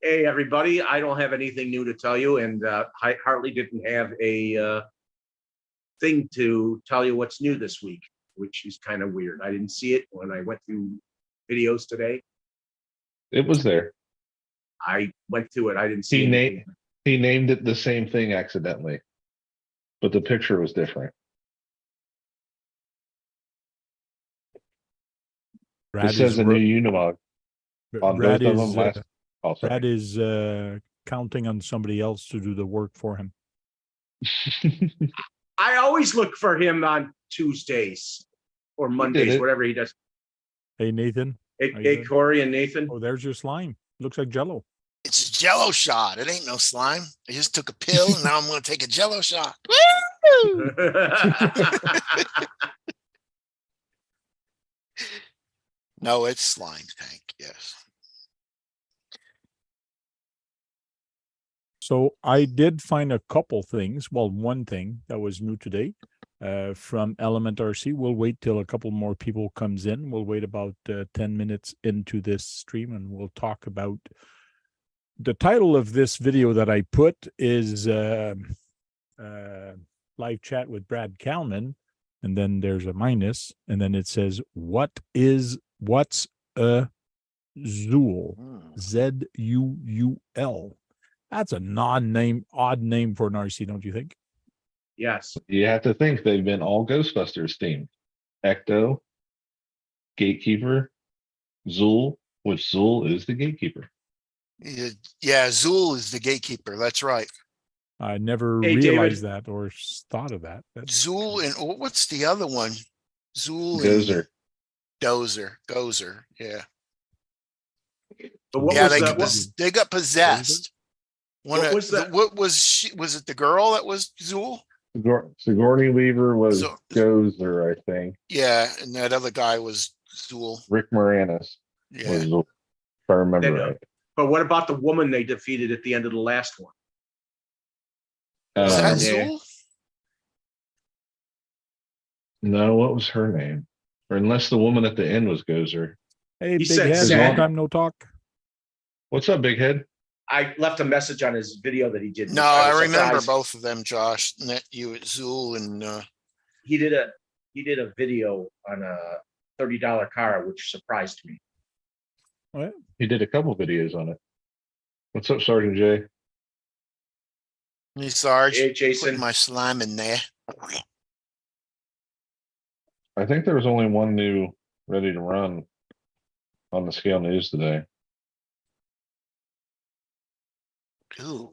Hey, everybody. I don't have anything new to tell you, and Hartley didn't have a thing to tell you what's new this week, which is kind of weird. I didn't see it when I went through videos today. It was there. I went through it. I didn't see anything. He named it the same thing accidentally, but the picture was different. It says a new Unimog on both of them. Brad is counting on somebody else to do the work for him. I always look for him on Tuesdays or Mondays, whatever he does. Hey, Nathan. Hey, Corey and Nathan. Oh, there's your slime. Looks like Jello. It's a Jello shot. It ain't no slime. I just took a pill, and now I'm going to take a Jello shot. Woo! No, it's slime tank. Yes. So I did find a couple things. Well, one thing that was new today from Element RC. We'll wait till a couple more people comes in. We'll wait about 10 minutes into this stream, and we'll talk about the title of this video that I put is live chat with Brad Kalman, and then there's a minus, and then it says what's a Zuul? Z-U-U-L. That's a odd name for an RC, don't you think? Yes. You have to think they've been all Ghostbusters themed. Ecto, Gatekeeper, Zuul, which Zuul is the Gatekeeper. Yeah, Zuul is the Gatekeeper. That's right. I never realized that or thought of that. Zuul and what's the other one? Zuul Gozer. and Gozer. Yeah. But what was they got possessed. What was that? What was she? Was it the girl that was Zuul? Sigourney Weaver was Gozer, I think. Yeah, and that other guy was Zuul. Rick Moranis was Zuul, if I remember right. But what about the woman they defeated at the end of the last one? Was that Zuul? No, what was her name? Or unless the woman at the end was Gozer. Hey, Big Head, long time no talk. What's up, Big Head? I left a message on his video that he did. No, I remember both of them, Josh. You at Zuul and he did a video on a $30 car, which surprised me. What? He did a couple videos on it. What's up, Sergeant J? Hey, Sarge. Hey, Jason. Putting my slime in there. I think there was only one new ready to run on the Scale News today. Ooh.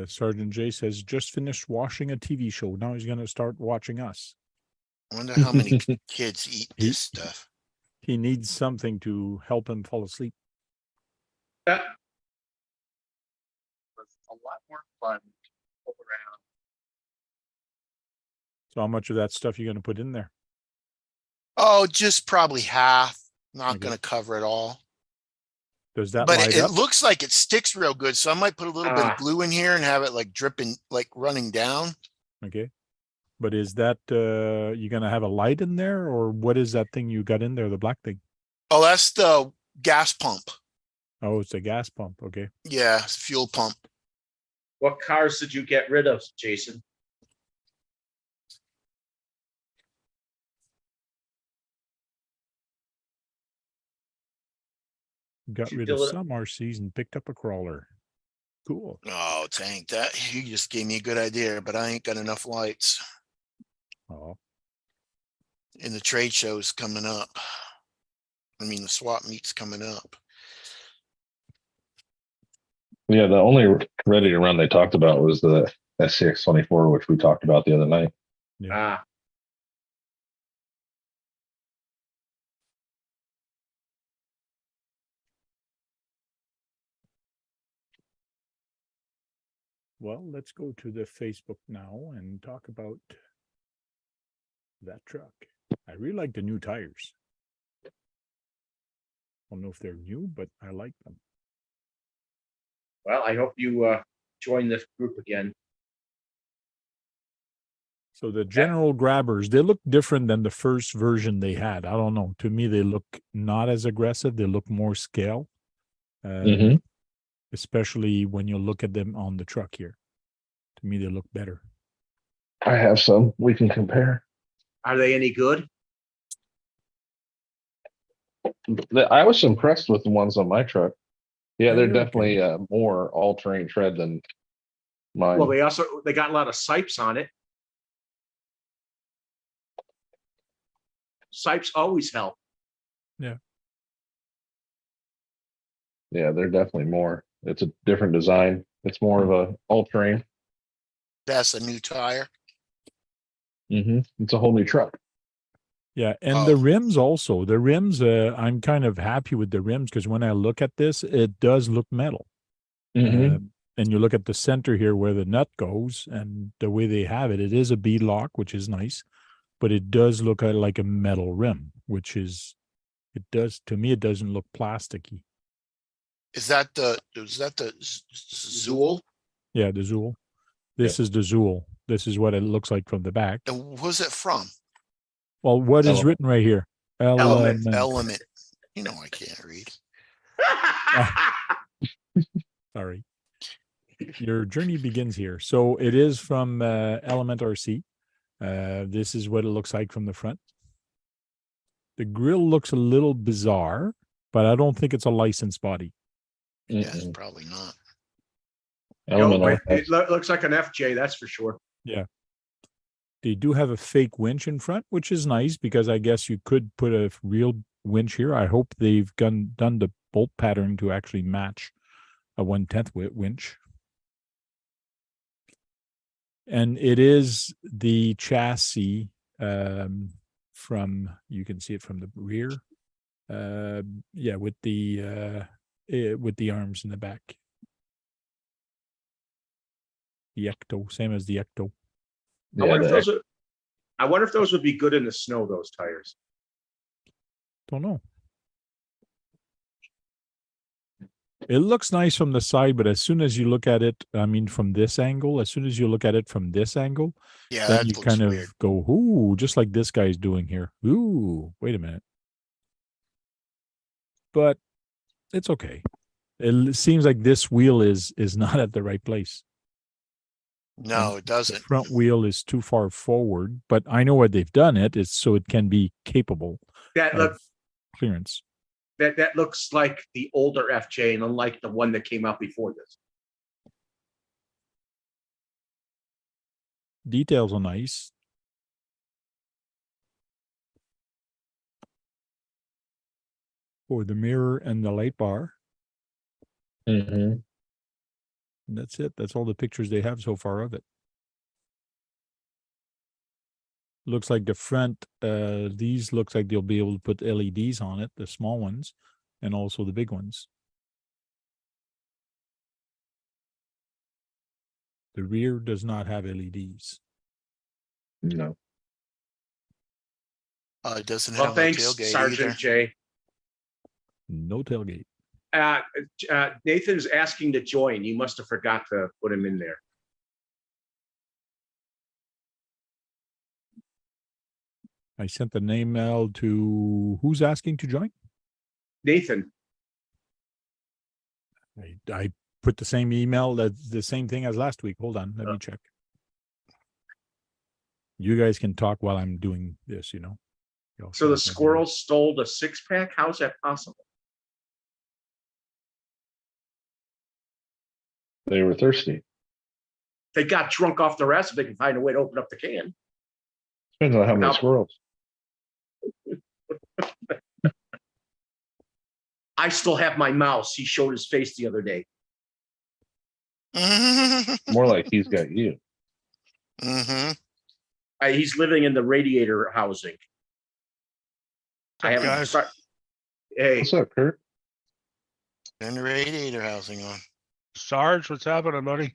Sergeant J says, just finished watching a TV show. Now he's going to start watching us. I wonder how many kids eat this stuff. He needs something to help him fall asleep. That was a lot more fun all around. So how much of that stuff you going to put in there? Oh, just probably half. Not going to cover it all. Does that but light it up? Looks like it sticks real good. So I might put a little bit of glue in here and have it like dripping, like running down. Okay. But is that you going to have a light in there, or what is that thing you got in there, the black thing? Oh, that's the gas pump. Oh, it's a gas pump. Okay. Yeah, fuel pump. What cars did you get rid of, Jason? Got rid of some RCs and picked up a crawler. Cool. Oh, Tank, that you just gave me a good idea, but I ain't got enough lights. Oh. And the trade show's coming up. I mean, the swap meet's coming up. Yeah, the only ready to run they talked about was the SCX-24, which we talked about the other night. Yeah. Well, let's go to the Facebook now and talk about that truck. I really like the new tires. I don't know if they're new, but I like them. Well, I hope you join this group again. So the general grabbers, they look different than the first version they had. I don't know. To me, they look not as aggressive. They look more scale, Mm-hmm. especially when you look at them on the truck here. To me, they look better. I have some. We can compare. Are they any good? I was impressed with the ones on my truck. Yeah, they're They're okay. definitely more all-terrain tread than mine. Well, they got a lot of sipes on it. Sipes always help. Yeah, they're definitely more. It's a different design. It's more of a all-terrain. That's a new tire. Mm-hmm. It's a whole new truck. Yeah, and Oh. the rims also. The rims, I'm kind of happy with the rims because when I look at this, it does look metal. Mm-hmm. And you look at the center here where the nut goes and the way they have it, it is a bead lock, which is nice, but it does look like a metal rim, which is, it does, to me, it doesn't look plasticky. Is that the Zuul? Yeah, the Zuul. This is the Zuul. This is what it looks like from the back. And who's it from? Well, what is Element. written right here? Element. Element. You know I can't read. Sorry. Your journey begins here. So it is from Element RC. This is what it looks like from the front. The grille looks a little bizarre, but I don't think it's a licensed body. Yeah, it's probably not. Element. It looks like an FJ, that's for sure. Yeah. They do have a fake winch in front, which is nice because I guess you could put a real winch here. I hope they've done the bolt pattern to actually match a 1/10 winch. And it is the chassis from, you can see it from the rear. Yeah, with the arms in the back. The Ecto, same as the Ecto. I wonder if those would be good in the snow, those tires. Don't know. It looks nice from the side, but as soon as you look at it, I mean, from this angle, as soon as you look at it from this angle, Yeah, then that you looks kind of weird. go, ooh, just like this guy's doing here. Ooh, wait a minute. But it's okay. It seems like this wheel is not at the right place. No, it The doesn't. front wheel is too far forward, but I know what they've done it is so it can be capable That of look clearance. that looks like the older FJ, and unlike the one that came out before this. Details are nice. For the mirror and the light bar. Mm-hmm. And that's it. That's all the pictures they have so far of it. Looks like the front, these looks like they'll be able to put LEDs on it, the small ones, and also the big ones. The rear does not have LEDs. No. It doesn't Well, have no thanks, tailgate Sergeant either. J. No tailgate. Nathan's asking to join. You must have forgot to put him in there. I sent an email to who's asking to join? Nathan. I put the same email, that's the same thing as last week. Hold on, let me check. You guys can talk while I'm doing this, you know. So the squirrels stole the 6-pack? How's that possible? They were thirsty. They got drunk off the rest. If they can find a way to open up the can. Depends on how many Now- squirrels. I still have my mouse. He showed his face the other day. More like he's got you. Mm-hmm. He's living in the radiator housing. I haven't guys? start. Hey, What's up, Kurt? Turn the radiator housing on. Sarge, what's happening, buddy?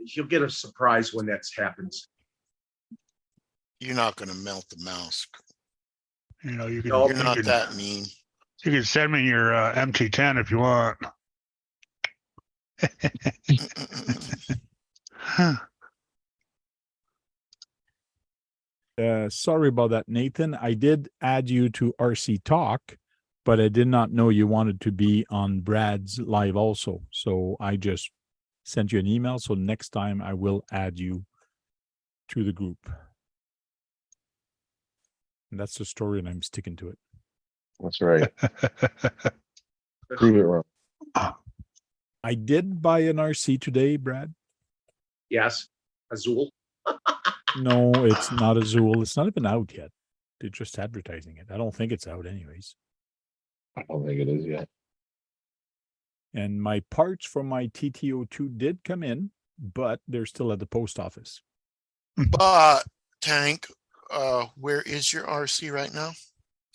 you'll get a surprise when that happens. You're not gonna melt the mouse. You know, you can, No, You're not that mean. you can send me your MT10 if you want. Sorry about that, Nathan. I did add you to RC Talk, but I did not know you wanted to be on Brad's live also. So I just sent you an email. So next time I will add you to the group. And that's the story, and I'm sticking to it. That's right. Prove it wrong. I did buy an RC today, Brad. Yes, Azul. No, it's not a Zuul. It's not even out yet. They're just advertising it. I don't think it's out anyways. I don't think it is yet. And my parts for my TTO2 did come in, but they're still at the post office. But Tank, where is your RC right now?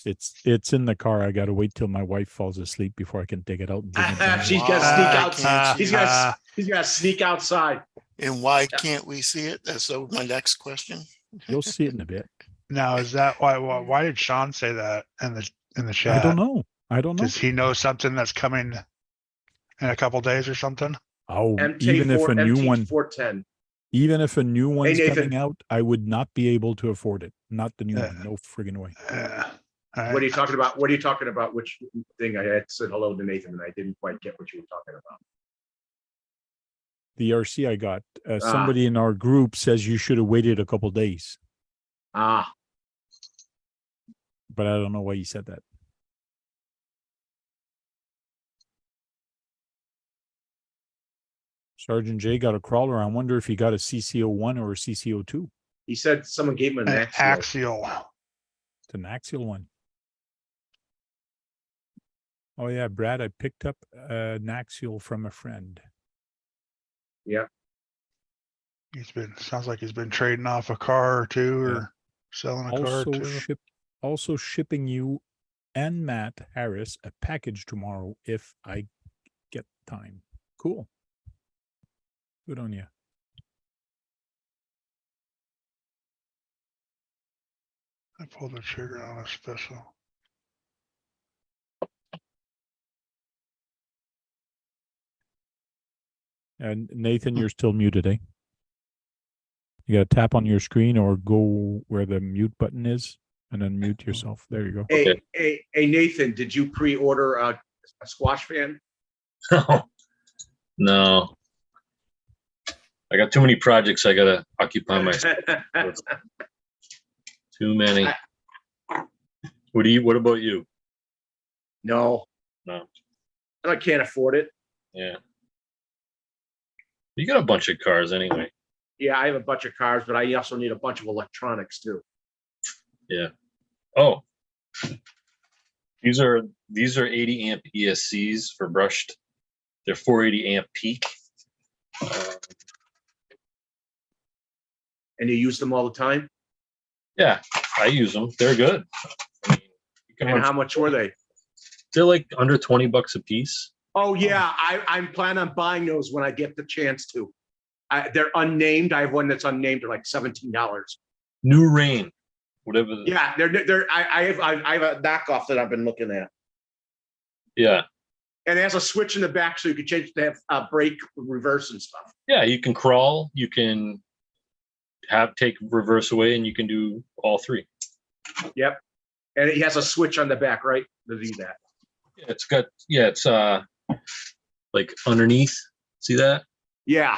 It's in the car. I gotta wait till my wife falls asleep before I can take it out and bring it down. She's got to sneak Why outside. can't He's got to sneak outside. And why can't we see it? That's my next question. You'll see it in a bit. Now, is that why did Sean say that in the chat? I don't know. I don't know. Does he know something that's coming in a couple days or something? Oh, MT4, even if a new one, MT410. even if a new one's Nathan. coming out, I would not be able to afford it. Not the new Yeah. one. No friggin' way. All right. What are you talking about? What are you talking about? Which thing? I had said hello to Nathan and I didn't quite get what you were talking about. The RC I got, somebody in our group says you should have waited a couple days, Ah, but I don't know why he said that. Sergeant J got a crawler. I wonder if he got a CCO1 or a CCO2. he said someone gave him an An axial. axial. It's an axial one. Oh yeah, Brad, I picked up an axial from a friend. Sounds like he's been trading off a car or two or Yeah. selling a car or two. Also shipping you and Matt Harris a package tomorrow if I get time. Cool. Good on you. I pulled the trigger on a special. And Nathan, you're still muted, eh? You got to tap on your screen or go where the mute button is and then mute yourself. There you go. Hey, hey, Nathan, did you pre-order a squash fan? No. I got too many projects I gotta occupy myself. Too many. What about you? No. No. I can't afford it. Yeah. You got a bunch of cars anyway. Yeah, I have a bunch of cars, but I also need a bunch of electronics too. Yeah. Oh. These are 80 amp ESCs for brushed. They're 480 amp peak. And you use them all the time? Yeah, I use them. They're good. I mean, you can And run- how much were they? they're like under 20 bucks a piece. Oh yeah, I'm planning on buying those when I get the chance to. They're unnamed. I have one that's unnamed. They're like $17. New Rain, whatever. Yeah, I have a knockoff that I've been looking at, Yeah. and it has a switch in the back so you can change to have brake, reverse, and stuff. Yeah, you can crawl, you can take reverse away, and you can do all three. Yep, and it has a switch on the back, right, to do that. It's like underneath. See that? Yeah,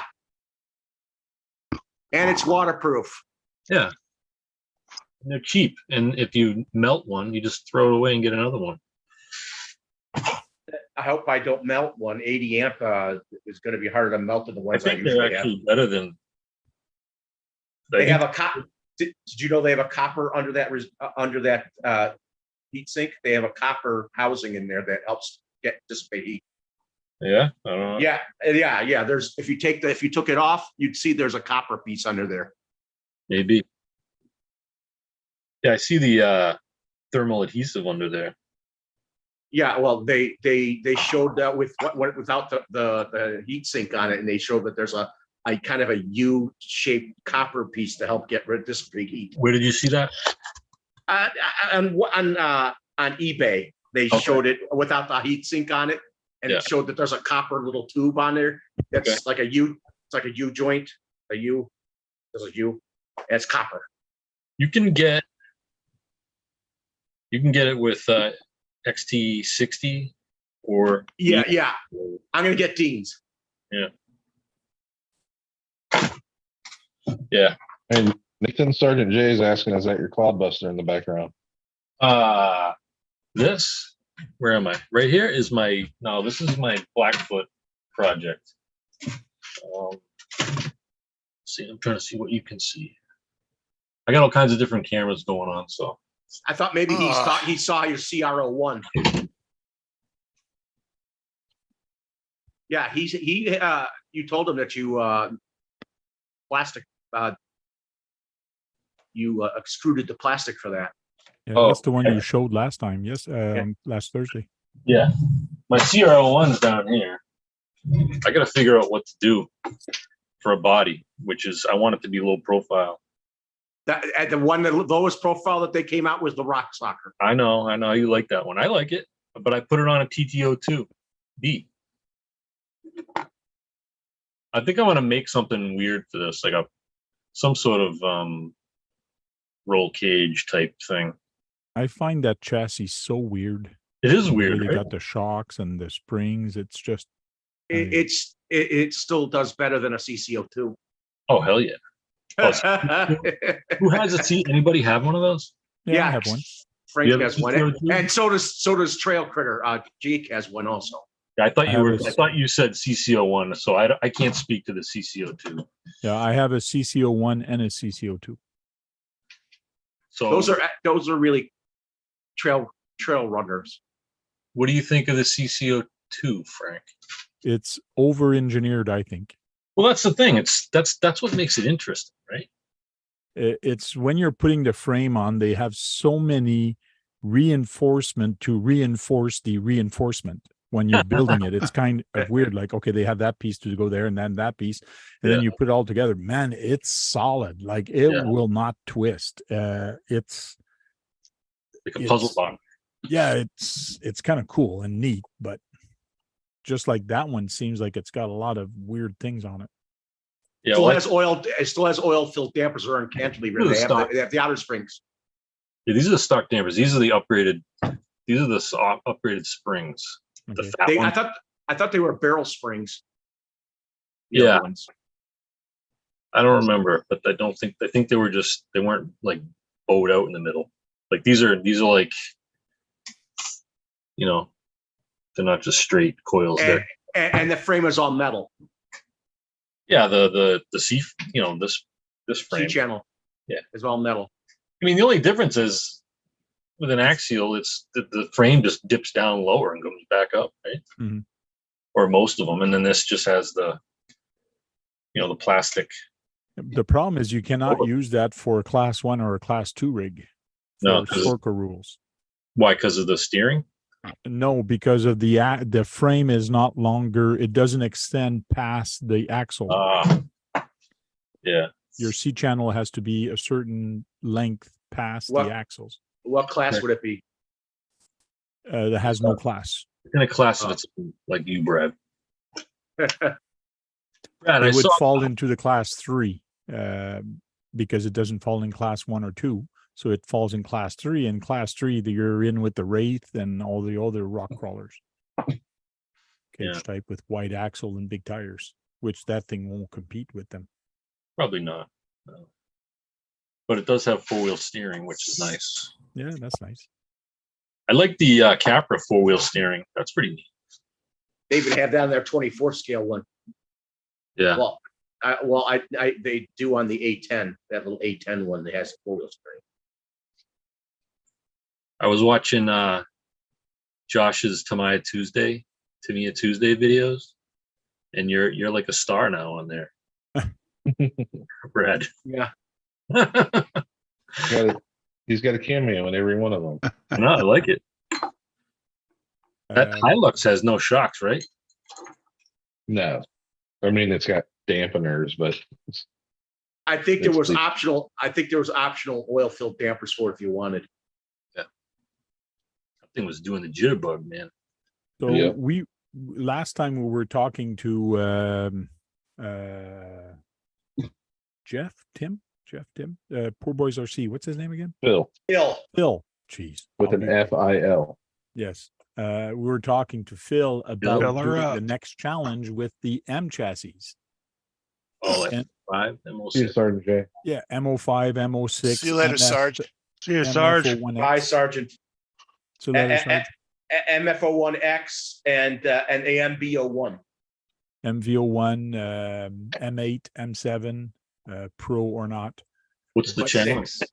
and it's waterproof. Yeah. And they're cheap. And if you melt one, you just throw it away and get another one. I hope I don't melt one. 80 amp is going to be harder to melt than the I ones I think they're usually have. actually better than. They have a copper. Did you know they have a copper under that heat sink? They have a copper housing in there that helps dissipate heat. Yeah, I don't know. Yeah. There's if you took it off, you'd see there's a copper piece under there. Maybe. Yeah, I see the thermal adhesive under there. Yeah, well, they showed that without the heat sink on it, and they showed that there's a kind of a U-shaped copper piece to help get rid of dissipate heat. Where did you see that? On eBay, they showed it without the heat sink on it, and it showed that there's a copper little tube on there that's like a U. It's like a U joint. A U. There's a U. And it's copper. You can get it with XT60 or Yeah. I'm gonna get Dean's. Yeah. And Nathan Sergeant J is asking, is that your clodbuster in the background? This, where am I? Right here is this is my Blackfoot project. See, I'm trying to see what you can see. I got all kinds of different cameras going on, so. I thought maybe he saw your CR01. Yeah, you told him that you plastic you extruded the plastic for that. Yeah, Oh, that's the one okay. you showed last time. Yes, last Thursday. Yeah, my CR01's down here. I got to figure out what to do for a body, which is I want it to be low profile. That the lowest profile that they came out was the Rock Soccer. I know you like that one. I like it, but I put it on a TTO2B. I think I want to make something weird for this, like some sort of roll cage type thing. I find that chassis so weird. It is weird. They Right? got the shocks and the springs. It's just It still does better than a CCO2. Oh hell yeah! Who has a seat? Anybody have one of those? yeah, I have one. Frank You have a has one, CCO2? and so does Trail Critter. Jake has one also. I thought I you have were. a- I thought you said CCO1, so I can't speak to the CCO2. Yeah, I have a CCO1 and a CCO2. So Those are really trail runners. what do you think of the CCO2, Frank? It's over-engineered, I think. Well, that's the thing. That's what makes it interesting, right? It's when you're putting the frame on, they have so many reinforcement to reinforce the reinforcement. When you're building it, it's kind of weird. Like, okay, they have that piece to go there and then that piece, and then you put it all together. Man, it's solid. Like it will not twist. It's Like a puzzle box. Yeah, it's kind of cool and neat, but just like that one seems like it's got a lot of weird things on it. Yeah, It still has oil filled dampers around cantilever. They have the outer springs. Yeah, these are the stock dampers. These are the upgraded. These are the upgraded springs. Okay. The fat ones. I thought they were barrel springs. Yeah. Other ones. I don't remember, but I think they weren't like bowed out in the middle. Like these are like, they're not just straight coils. And the frame is all metal. Yeah, the C, this frame. C-channel. Yeah, is all metal. I mean, the only difference is with an axial, it's the frame just dips down lower and goes back up, right? Mm-hmm. Or most of them, and then this just has the plastic. The problem is you cannot use that for a class 1 or a class 2 rig. No, Sorka rules. Why? Because of the steering? No, because of the frame is not longer. It doesn't extend past the axle. Yeah. Your C channel has to be a certain length past the axles. What class would it be? That has no class. In a class of its own, like you, Brad. Brad, It would fall into the class 3 because it doesn't fall in class 1 or 2. So it falls in class 3. And class 3, you're in with the Wraith and all the other rock crawlers. Cage type with wide axle and big tires, which that thing won't compete with them. Probably not. No. But it does have 4-wheel steering, which is nice. Yeah, that's nice. I like the Capra 4-wheel steering. That's pretty neat. They even have that on their 24 scale one. Yeah. They do on the A10, that little A10 one that has 4-wheel steering. I was watching Josh's Tamiya Tuesday videos, and you're like a star now on there, Brad. Yeah. He's got a cameo in every one of them. No, I like it. That Hilux has no shocks, right? No, I mean it's got dampeners, but I think there was optional. I think there was optional oil-filled dampers for it if you wanted. Yeah, that thing was doing the jitterbug, man. So we last time we were talking to Jeff Jeff, Tim, Poor Boys RC. What's his name again? Phil Phil. Jeez. with I'll an be- FIL. Yes. We were talking to Phil about Fill her doing up. the next challenge with the M chassis. Oh, And- five, See you, MO6. Sergeant J. Yeah, MO5, MO6. See you later, Sarge. See you, Sarge. MFO1X. Bye, Sergeant. See you later, Sarge. MFO1X and AMBO1. MVO1, M8, M7, Pro or not. What's the But channel? six.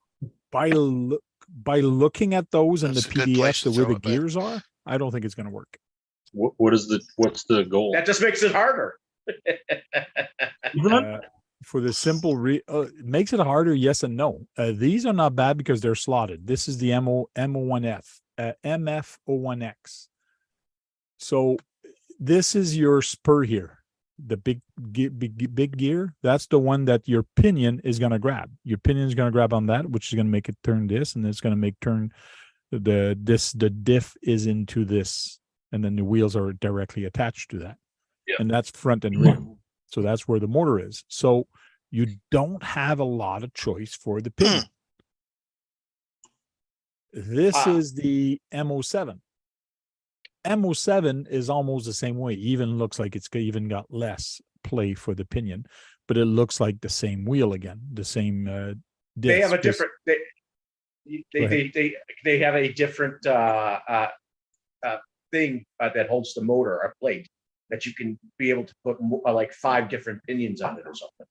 By looking at those and the That's a good place PDF, to the way throw the it, bud. gears are, I don't think it's going to work. What's the goal? That just makes it harder. For the simple it makes it harder, yes and no. These are not bad because they're slotted. This is the MO1F, MF01X. So this is your spur here, the big gear. That's the one that your pinion is going to grab. Your pinion is going to grab on that, which is going to make it turn this, and it's going to make turn the diff is into this, and then the wheels are directly attached to that. Yeah. And that's front and rear. So that's where the motor is. So you don't have a lot of choice for the pinion. This is the MO7. MO7 is almost the same way. Even looks like it's even got less play for the pinion, but it looks like the same wheel again, the same They have a disc. different. They have a different thing that holds the motor, a plate that you can be able to put like 5 different pinions on it or something.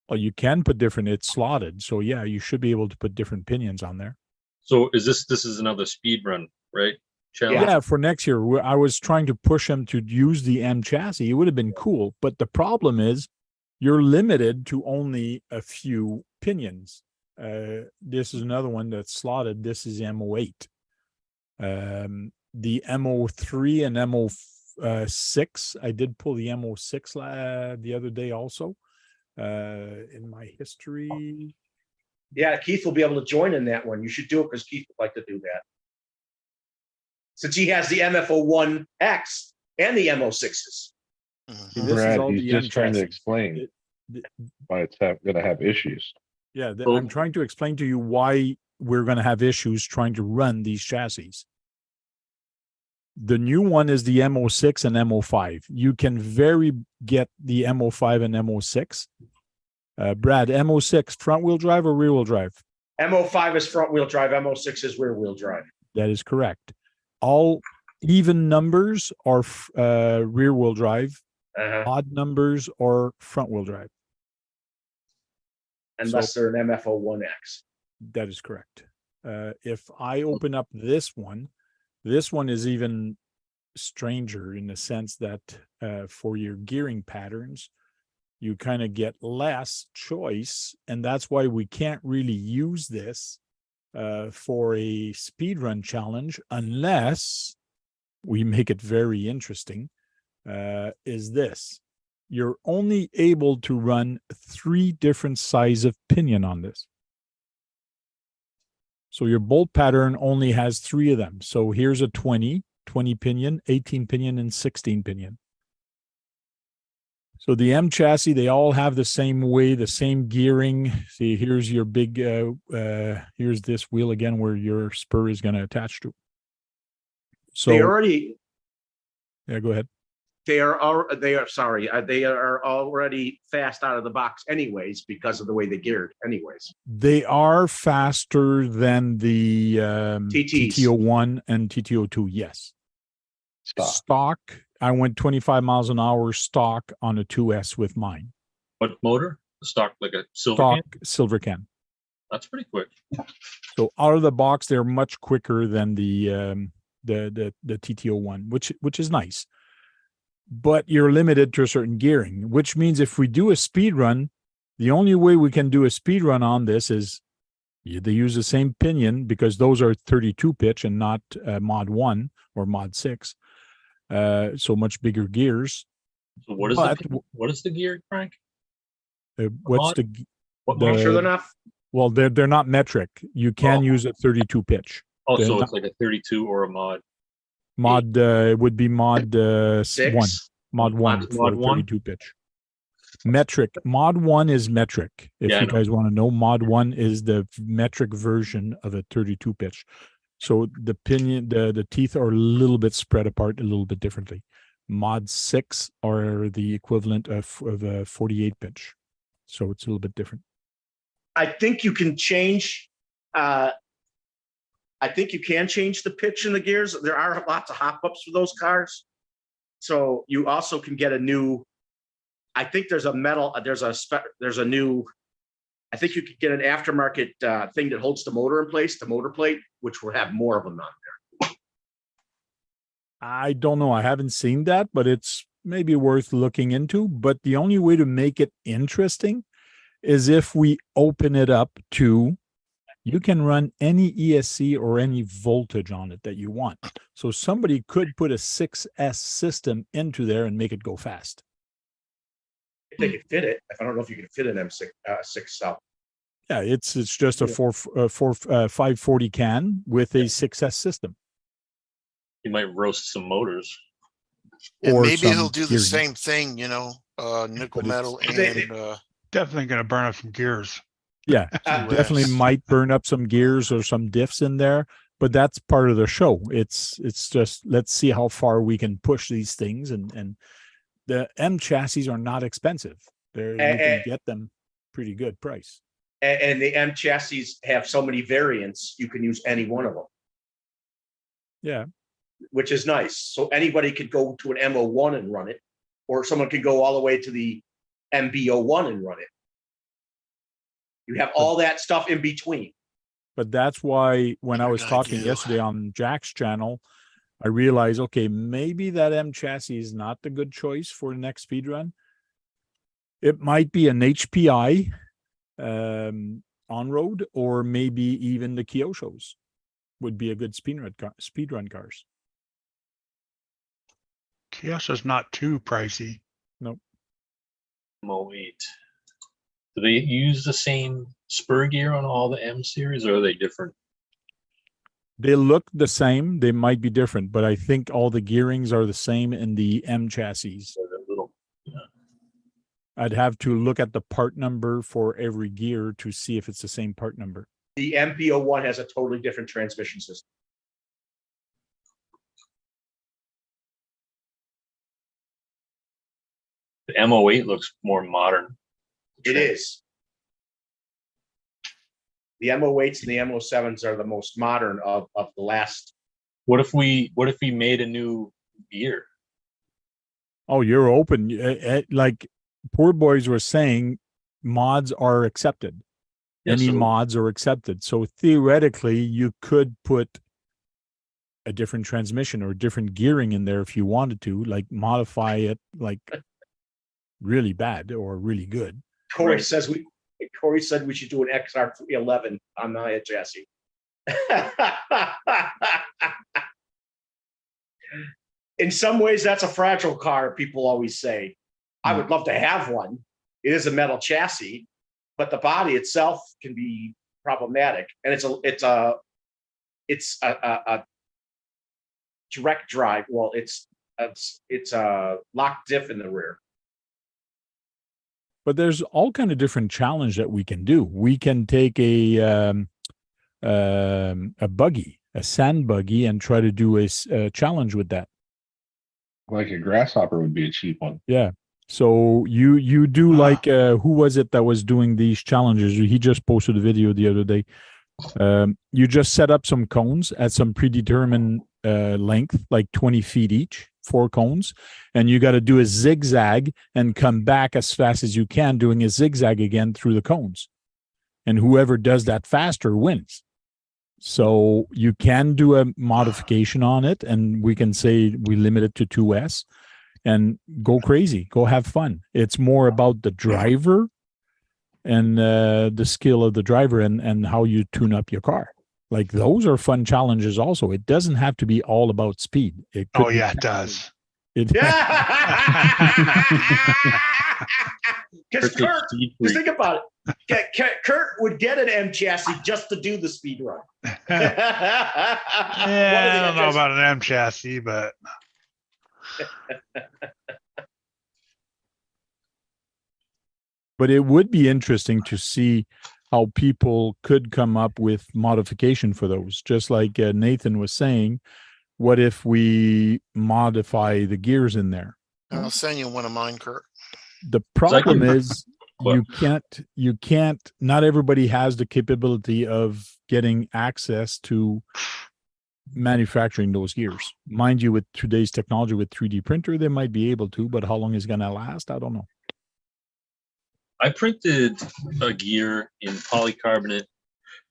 Well, you can put different. It's slotted, so yeah, you should be able to put different pinions on there. So this is another speed run, right? Challenge. Yeah, for next year, I was trying to push him to use the M chassis. It would have been cool, but the problem is you're limited to only a few pinions. This is another one that's slotted. This is MO8. The MO3 and MO6, I did pull the MO6 the other day also in my history. Yeah, Keith will be able to join in that one. You should do it because Keith would like to do that. Since he has the MFO1X and the MO6s. See, this is Brad, all he's the M just trying to chassis. explain The- why it's going to have issues. Yeah, Well- I'm trying to explain to you why we're going to have issues trying to run these chassis. The new one is the MO6 and MO5. You can get the MO5 and MO6. Brad, MO6 front wheel drive or rear wheel drive? MO5 is front wheel drive, MO6 is rear wheel drive. That is correct. All even numbers are rear wheel drive. Uh-huh. Odd numbers are front wheel drive. Unless they're an MFO1X. That is correct. If I open up this one is even stranger in the sense that for your gearing patterns, you kind of get less choice. And that's why we can't really use this for a speed run challenge unless we make it very interesting. Is this. You're only able to run 3 different size of pinion on this. So your bolt pattern only has 3 of them. So here's a 20 pinion, 18 pinion, and 16 pinion. So the M chassis, they all have the same way, the same gearing. See, here's your big, here's this wheel again where your spur is going to attach to. So They already, yeah, go ahead. they are already fast out of the box anyways because of the way they geared anyways. They are faster than the TTs. TTO1 and TTO2. Yes. Stock. I went 25 miles an hour stock on a 2S with mine. What motor? Stock like a silver Stock can? silver can. That's pretty quick. So out of the box, they're much quicker than the TTO1, which is nice. But you're limited to a certain gearing, which means if we do a speed run, the only way we can do a speed run on this is they use the same pinion because those are 32 pitch and not mod 1 or mod 6. So much bigger gears. So what is But what is the gear crank? what's mod? What the- Make mod? sure they're not. well, they're not metric. You can use a 32 pitch. Oh, they're so not- it's like a 32 or a mod. Mod it would be mod 6. one. Mod 1 Mod for one? 32 pitch. Metric. Mod 1 is metric. If Yeah, I you know. guys want to know, Mod 1 is the metric version of a 32 pitch. So the pinion, the teeth are a little bit spread apart a little bit differently. Mod 6 are the equivalent of a 48 pitch. So it's a little bit different. I think you can change. I think you can change the pitch in the gears. There are lots of hop ups for those cars. So you also can get a new. I think there's a metal. There's a new. I think you could get an aftermarket thing that holds the motor in place, the motor plate, which will have more of them on there. I don't know. I haven't seen that, but it's maybe worth looking into. But the only way to make it interesting is if we open it up to, you can run any ESC or any voltage on it that you want. So somebody could put a 6S system into there and make it go fast. If they could fit it, I don't know if you can fit an M6 six cell. Yeah, it's just a 540 can with a 6S system. You might roast some motors. And Or maybe some he'll do the gearing. same thing, you know, nickel But it's- metal They- and Definitely going to burn up some gears. Yeah, definitely US. might burn up some gears or some diffs in there, but that's part of the show. It's just, let's see how far we can push these things, and the M chassis are not expensive. You can get them pretty good price. And the M chassis have so many variants, you can use any one of them. Yeah. Which is nice. So anybody could go to an MO1 and run it, or someone could go all the way to the MB01 and run it. You have all that stuff in between. But that's why when I was Good talking idea. yesterday on Jack's channel, I realized, okay, maybe that M chassis is not the good choice for the next speed run. It might be an HPI on road, or maybe even the Kyoshos would be a good speed run cars. Kyosho's not too pricey. M08. Do they use the same spur gear on all the M series, or are they different? They look the same. They might be different, but I think all the gearings are the same in the M chassis. Or they're little. I'd have to look at the part number for every gear to see if it's the same part number. The MB01 has a totally different transmission system. The M08 looks more modern. It is. The M08s and the M07s are the most modern of the last. What if we made a new gear? Oh, you're open. Like Poor Boys were saying, mods are accepted. Yeah, Any so- mods are accepted. So theoretically, you could put a different transmission or different gearing in there if you wanted to, like modify it like really bad or really good. Corey Right. said we should do an XR311 on the chassis. In some ways, that's a fragile car, people always say. I would love to have one. It is a metal chassis, but the body itself can be problematic. And it's a direct drive. Well, it's a locked diff in the rear. But there's all kind of different challenge that we can do. We can take a buggy, a sand buggy, and try to do a challenge with that. Like a grasshopper would be a cheap one. Yeah. So you do like who was it that was doing these challenges? He just posted a video the other day. You just set up some cones at some predetermined length, like 20 feet each, 4 cones, and you got to do a zigzag and come back as fast as you can, doing a zigzag again through the cones. And whoever does that faster wins. So you can do a modification on it, and we can say we limit it to 2S and go crazy, go have fun. It's more about the driver and the skill of the driver and how you tune up your car. Like those are fun challenges also. It doesn't have to be all about speed. It could Oh be yeah, it does. It, Because Kurt, just think about it. Kurt would get an M chassis just to do the speed run. Yeah, I don't know about an M chassis, but But it would be interesting to see how people could come up with modification for those. Just like Nathan was saying, what if we modify the gears in there? I'll send you one of mine, Kurt. The problem can- is you can't, not everybody has the capability of getting access to manufacturing those gears. Mind you, with today's technology with 3D printer, they might be able to, but how long is it gonna last? I don't know. I printed a gear in polycarbonate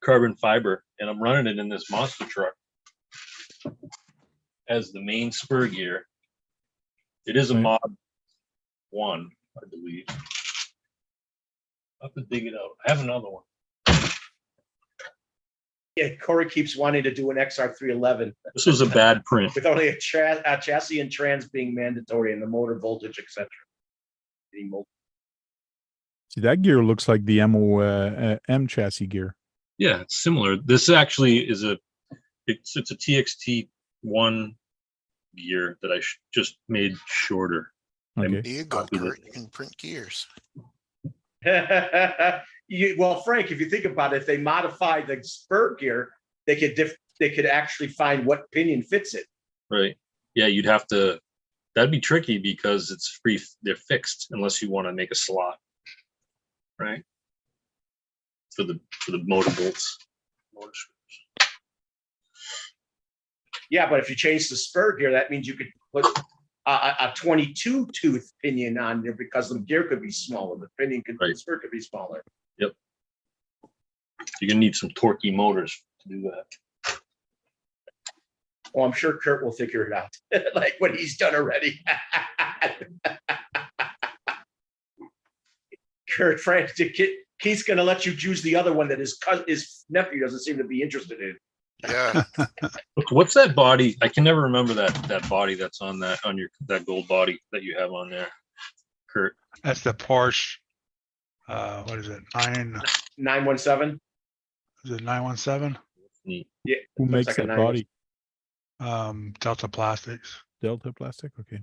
carbon fiber, and I'm running it in this monster truck as the main spur gear. It is a Right. mod 1, I believe. I'll have to dig it out. I have another one. Yeah, Corey keeps wanting to do an XR311 This was a bad print. with only a chassis and trans being mandatory and the motor voltage, etc. See, that gear looks like the M chassis gear. Yeah, it's similar. This actually is it's a TXT1 gear that I just made shorter. Okay. There you go, Copy Kurt. that. You can print gears. Well, Frank, if you think about it, if they modify the spur gear, they could actually find what pinion fits it. Right. Yeah, you'd have to, that'd be tricky because it's free, they're fixed unless you want to make a slot. Right. For the motor bolts. Motor screws. Yeah, but if you change the spur gear, that means you could put a 22 tooth pinion on there because the gear could be smaller. The pinion could, the Right. spur could be smaller. You're gonna need some torquey motors to do that. Well, I'm sure Kurt will figure it out, like what he's done already. Kurt, Frank, Keith's going to let you choose the other one that his nephew doesn't seem to be interested in. Yeah. What's that body? I can never remember that body that's on that that gold body that you have on there, Kurt. That's the Porsche. What is it? 917. Is it 917? Neat. Yeah. Who looks makes like a that body? Delta Plastics. Delta Plastic? Okay.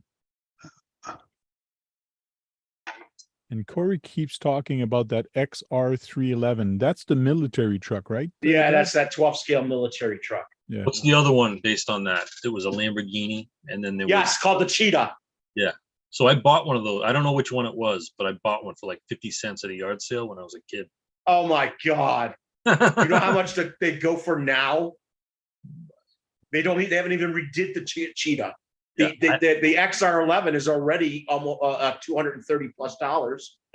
And Corey keeps talking about that XR311. That's the military truck, right? Yeah, that's that 12 scale military truck. Yeah. What's the other one based on that? It was a Lamborghini, and then there Yes, called the Cheetah. So I bought one of those. I don't know which one it was, but I bought one for like 50 cents at a yard sale when I was a kid. Oh my God. You know how much they go for now? They haven't even redid the Cheetah. The XR11 is already almost $230+.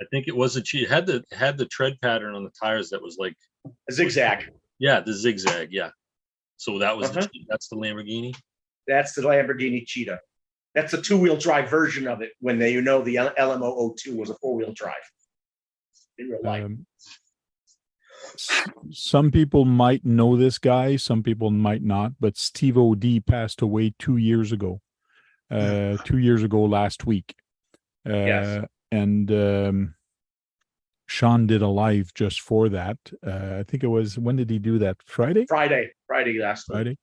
I think it was a cheat. It had the tread pattern on the tires that was like A zigzag. the zigzag. Yeah. So that was that's the Lamborghini. That's the Lamborghini Cheetah. That's a 2-wheel drive version of it when the LM002 was a 4-wheel drive in real life. Some people might know this guy, some people might not, but Steve O.D. passed away 2 years ago. 2 years ago last week. Yes. And Sean did a live just for that. I think it was, when did he do that? Friday last week. Friday.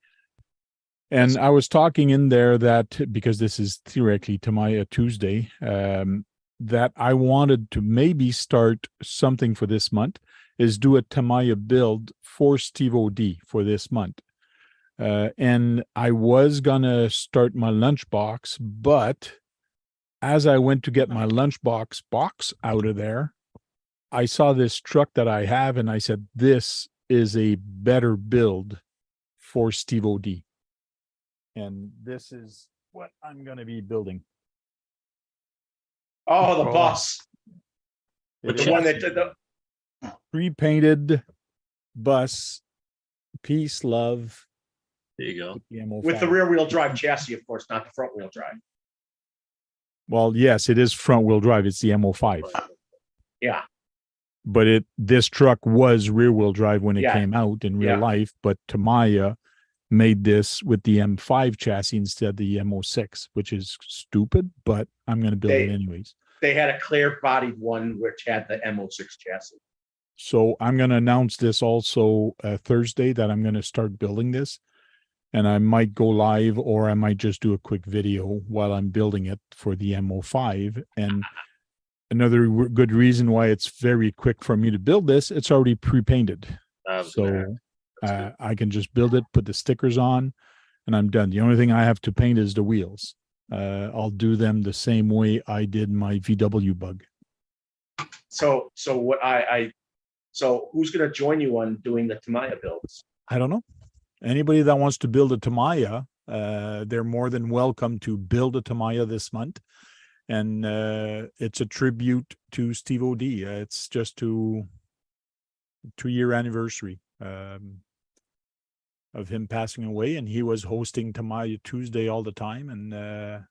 And I was talking in there that, because this is theoretically Tamaya Tuesday, that I wanted to maybe start something for this month, is do a Tamaya build for Steve O.D. for this month. And I was gonna start my lunchbox, but as I went to get my lunchbox box out of there, I saw this truck that I have, and I said, this is a better build for Steve O.D. And this is what I'm gonna be building. Oh, the Oh. bus. It The is one that did the pre-painted bus, peace, love, There you go. with the rear wheel drive chassis, of course, not the front wheel drive. Well, yes, it is front wheel drive. It's the M05. Yeah. But this truck was rear wheel drive when it Yeah. came out in real Yeah. life, but Tamaya made this with the M5 chassis instead of the M06, which is stupid, but I'm going to build it anyways. They had a clear bodied one which had the M06 chassis. So I'm going to announce this also Thursday that I'm going to start building this, and I might go live, or I might just do a quick video while I'm building it for the M05. And Another good reason why it's very quick for me to build this, it's already pre-painted. I was gonna So That's I can just build it, put the stickers on, and I'm done. The only thing I have to paint is the wheels. I'll do them the same way I did my VW bug. So what so who's gonna join you on doing the Tamiya builds? I don't know. Anybody that wants to build a Tamiya, they're more than welcome to build a Tamiya this month. And it's a tribute to Steve O.D. It's just 2-year anniversary of him passing away, and he was hosting Tamiya Tuesday all the time, and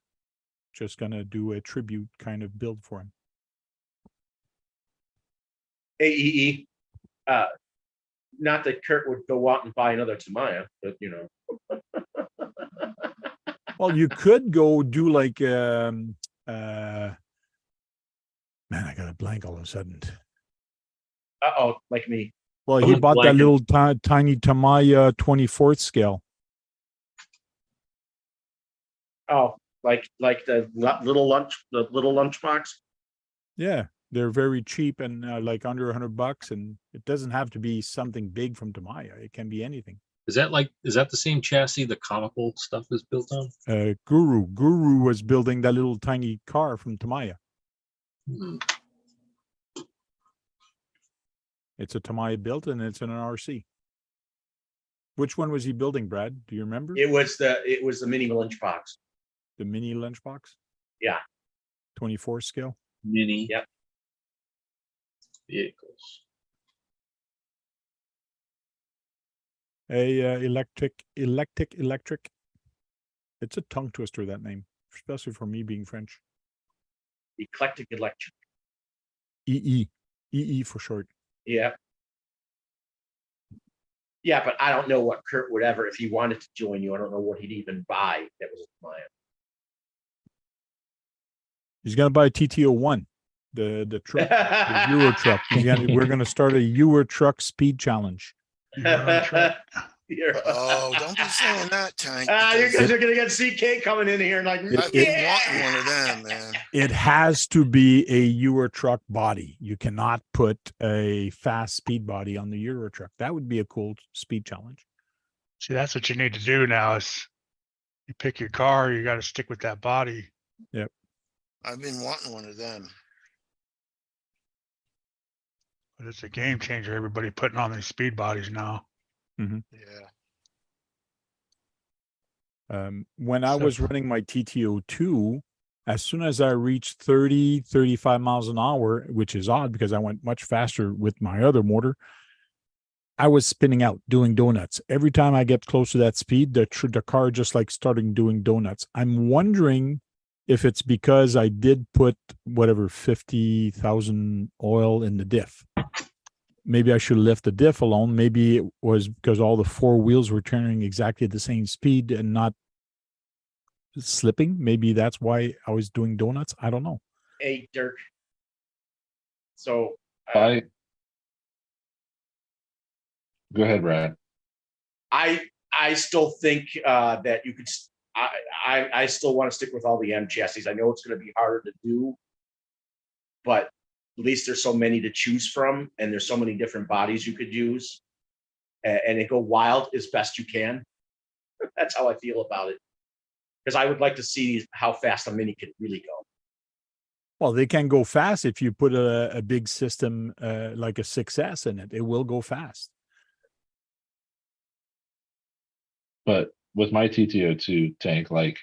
just gonna do a tribute kind of build for him. AEE, not that Kurt would go out and buy another Tamiya, but you know. Well, you could go do like man, I got a blank all of a sudden. Uh-oh, like me. Well, I he was bought that blanking. little tiny Tamiya 24th scale. Oh, like the little lunchbox. Yeah, they're very cheap and like under $100, and it doesn't have to be something big from Tamiya. It can be anything. Is that the same chassis the comical stuff is built on? Guru was building that little tiny car from Tamiya. Hmm. It's a Tamiya built, and it's in an RC. Which one was he building, Brad? Do you remember? It was the mini lunchbox. The mini lunchbox? Yeah. 24 scale? Mini Yep. vehicles. Electric. It's a tongue twister, that name, especially for me being French. Eclectic Electric. EE for short. Yeah. Yeah, but I don't know what Kurt would ever, if he wanted to join you, I don't know what he'd even buy that was a Tamiya. He's gonna buy a TTO1, the truck, the Euro truck. We're gonna start a Euro truck speed challenge. Oh, don't be saying that, Tank. You because guys are gonna get CK coming in here and like, I've been wanting one of them, man. It has to be a Euro truck body. You cannot put a fast speed body on the Euro truck. That would be a cool speed challenge. See, that's what you need to do now is you pick your car, you got to stick with that body. I've been wanting one of them. But it's a game changer. Everybody putting on these speed bodies now. Yeah. When I So- was running my TTO2, as soon as I reached 30, 35 miles an hour, which is odd because I went much faster with my other motor, I was spinning out, doing donuts. Every time I get close to that speed, the car just like starting doing donuts. I'm wondering if it's because I did put whatever 50,000 oil in the diff. Maybe I should lift the diff alone. Maybe it was because all the four wheels were turning exactly at the same speed and not slipping. Maybe that's why I was doing donuts. I don't know. hey, Dirk. So Go ahead, Brad. I still think that you could. I still want to stick with all the M chassis. I know it's going to be harder to do, but at least there's so many to choose from, and there's so many different bodies you could use, and go wild as best you can. That's how I feel about it, because I would like to see how fast a mini could really go. Well, they can go fast if you put a big system like a 6S in it. It will go fast. But with my TTO2 tank, like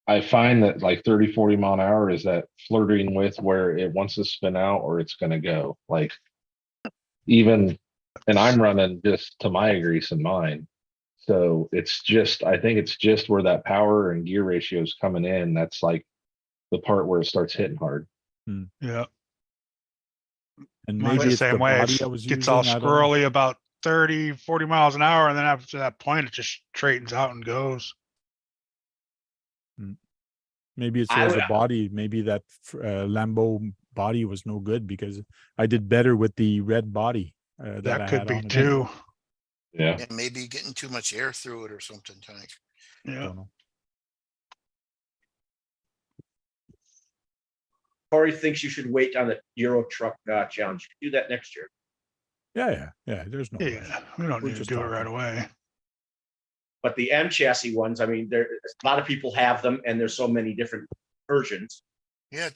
I find that like 30, 40 mile an hour is that flirting with where it wants to spin out or it's going to go. Like even, and I'm running just Tamiya grease in mine. So it's just, I think it's just where that power and gear ratio is coming in. That's like the part where it starts hitting hard. Yeah. And Mine's maybe the it's the same way. body It I was gets using. all I don't know. squirrely about 30, 40 miles an hour. And then after that point, it just straightens out and goes. Maybe it's I the would- body. Maybe that Lambo body was no good because I did better with the red body that I That could had be on it. too. Yeah. And maybe getting too much air through it or something, Tank. Yeah. Don't know. Corey thinks you should wait on the Euro truck challenge. Do that next year. Yeah. There's no rush. Yeah, we don't We're need to just do it talking. right away. But the M chassis ones, I mean, there a lot of people have them, and there's so many different versions. Yeah,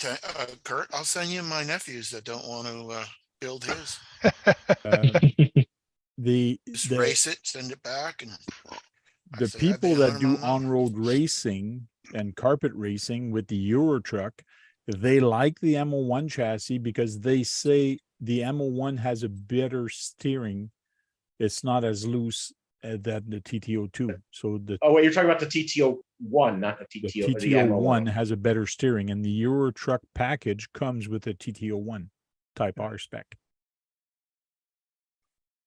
Kurt, I'll send you my nephews that don't want to build his. Just The race it, send it back, and the say, I'd be people that 100 do mile an hour. on-road racing and carpet racing with the Euro truck, they like the M01 chassis because they say the M01 has a better steering. It's not as loose than the TTO2. So the Oh, wait, you're talking about the TTO1, not the TTO. The TTO1 M01. has a better steering, and the Euro truck package comes with a TTO1 Type R spec.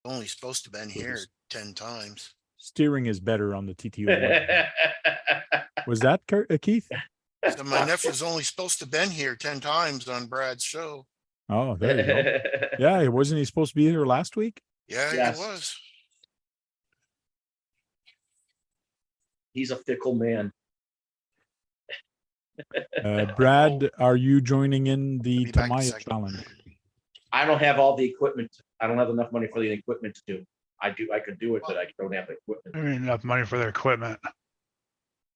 Only supposed to been So here this- 10 times. Steering is better on the TTO1. Was that Keith? So my nephew's only supposed to been here 10 times on Brad's show. Oh, there you go. Yeah, wasn't he supposed to be here last week? Yeah, Yes. it was. He's a fickle man. Brad, are you joining in the I'll be back in a Tamaya second. challenge? I don't have all the equipment. I don't have enough money for the equipment to do. I could do it, but I don't have the equipment. I mean, enough money for their equipment.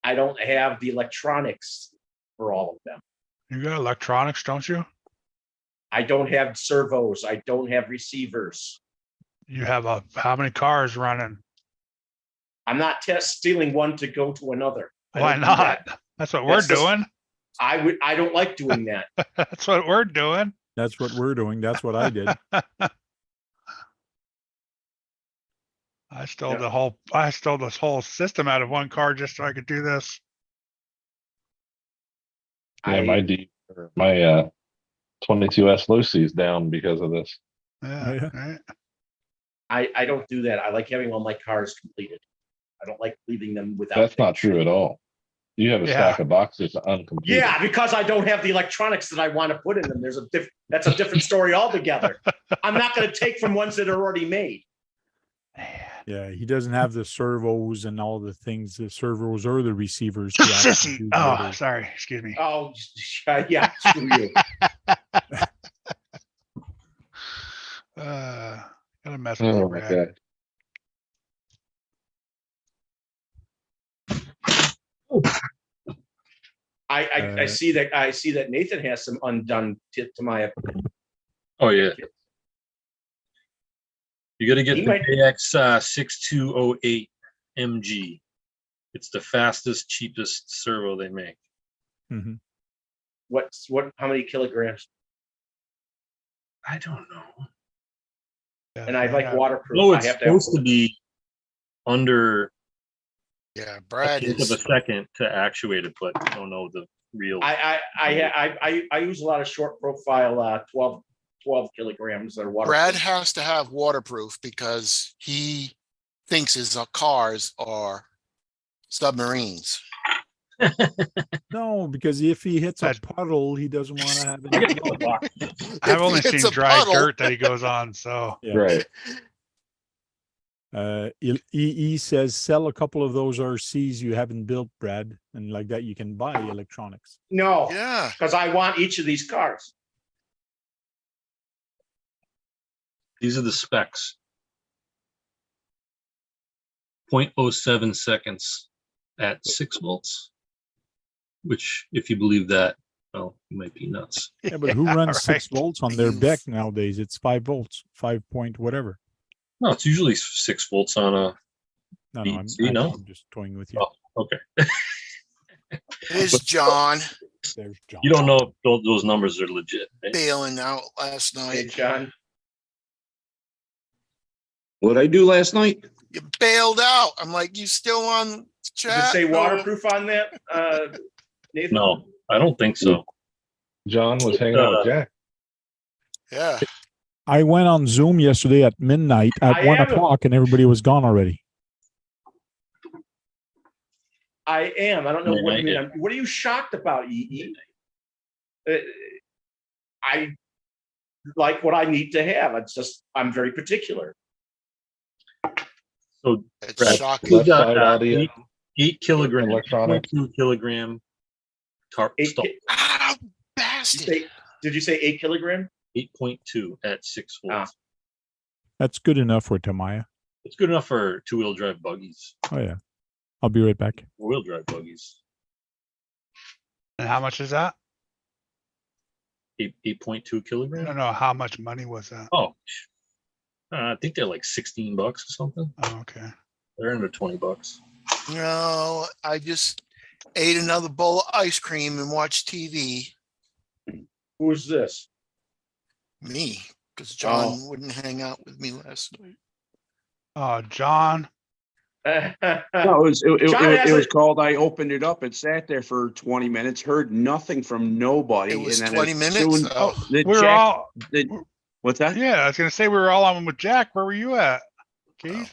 I don't have the electronics for all of them. You got electronics, don't you? I don't have servos. I don't have receivers. You have how many cars running? I'm not stealing one to go to another. I Why don't do not? that. That's what we're That's just- doing. I don't like doing that. That's what we're doing. That's what we're doing. That's what I did. I stole Yeah. I stole this whole system out of one car just so I could do this. Yeah, I- my 22S low C is down because of this. Yeah, Yeah. right. I don't do that. I like having all my cars completed. I don't like leaving them without. That's not things. true at all. You have a stack Yeah. of boxes uncompleted. Yeah, because I don't have the electronics that I want to put in them. That's a different story altogether. I'm not going to take from ones that are already made. Man. Yeah, he doesn't have the servos and all the things, the servos or the receivers. to actually Sissy. do the Oh, others. sorry. Excuse me. Oh, yeah, screw you. Gotta mess with you, Oh my Brad. god. I see that Nathan has some undone to my. Oh, yeah. You gotta get He the might- AX 6208 MG. It's the fastest, cheapest servo they make. Mhm. How many kilograms? I don't know. Yeah, And I like waterproof. No, I it's have to have. supposed to be under Yeah, a Brad tenth of a is. second to actuate it, but I don't know the real. I use a lot of short profile 12 kilograms that are waterproof. Brad has to have waterproof because he thinks his cars are submarines. No, because if he hits a That's- puddle, he doesn't want to have I any. get another box. I've If only it's seen a dry puddle- dirt that he goes on, so Yeah. Right. EE says sell a couple of those RCs you haven't built, Brad, and like that you can buy electronics. No, Yeah, because I want each of these cars. These are the specs. 0.07 seconds at 6 volts, which, if you believe that, well, you might be nuts. Yeah, but who runs 6 right. volts on their You've- deck nowadays? It's 5 volts, 5 point whatever. No, it's usually 6 volts on a. No, You I'm, see, I'm, no? I'm just toying with you. Oh, okay. it is John There's John. You don't know if those numbers are legit. Eh? bailing out last Hey, night. John. What'd I do last night? You bailed out. I'm like, you still on Does it chat? say No. waterproof on that? Nathan? No, I don't think so. John was hanging out with Jack. Yeah, I went on Zoom yesterday at midnight at I 1 am- o'clock and everybody was gone already. I am. I don't know what you Yeah. mean. What are you shocked about, EE? I like what I need to have. It's just I'm very particular. So it's Brad, shocking. we Left got side audio. 8 kilogram, Electronic. 2 kilogram tar Eight stall. ki- Ah, you bastard. say Did you say 8 kilogram? 8.2 at 6 volts. That's good enough for Tamaya. It's good enough for 2-wheel drive buggies, Oh yeah. I'll be right back. 4-wheel drive buggies. And how much is that? 8.2 I don't kilograms. know. How much money was that? Oh, I think they're like $16 or something. Oh, okay. They're under $20. No, I just ate another bowl of ice cream and watched TV. Who's this? Me, because John wouldn't hang out with me last night. Oh, John. No, it John was hasn't- called, I opened it up and sat there for 20 minutes, heard nothing from nobody. It was and then 20 as minutes? soon- Oh, the We were Jack- all. What's that? Yeah, I was gonna say we were all on with Jack. Where were you at, Keith?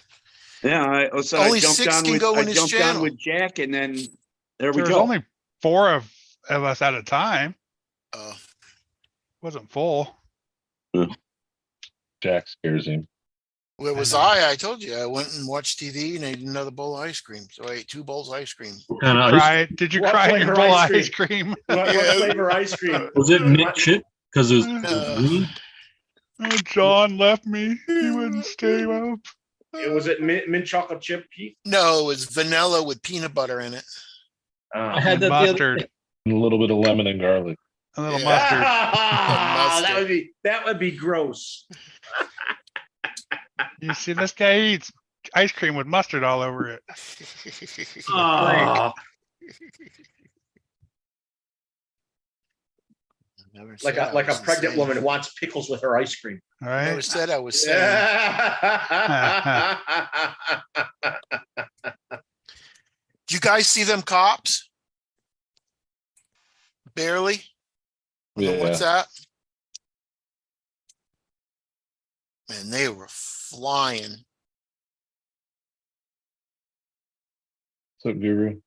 Yeah, so I Only jumped 6 on can with, go I in his jumped on channel. with Jack and then there we There was go. only 4 of us at a time. oh. Wasn't full. Jack scares him. Where was know. I told you, I went and watched TV and ate another bowl of ice cream. So I ate 2 bowls of ice cream. What kind of ice? Did you What cry in your flavor bowl of ice ice cream? What Yeah. flavor ice cream? Was it mint chip? Because it was Uh, green. Oh, John left me. He wouldn't stay up. Was it mint chocolate chip, Keith? No, it was vanilla with peanut butter in it. I had that the other Mustard. day. And a little bit of lemon and garlic. A little Yeah. mustard. That would be gross. You see, this guy eats ice cream with mustard all over it. Oh, Never like said I a was pregnant insane. woman who wants pickles with her ice cream. All Never right. said I was saying. Did you guys see them cops? Barely. On the Yeah. WhatsApp. Man, they were flying. So, Guru.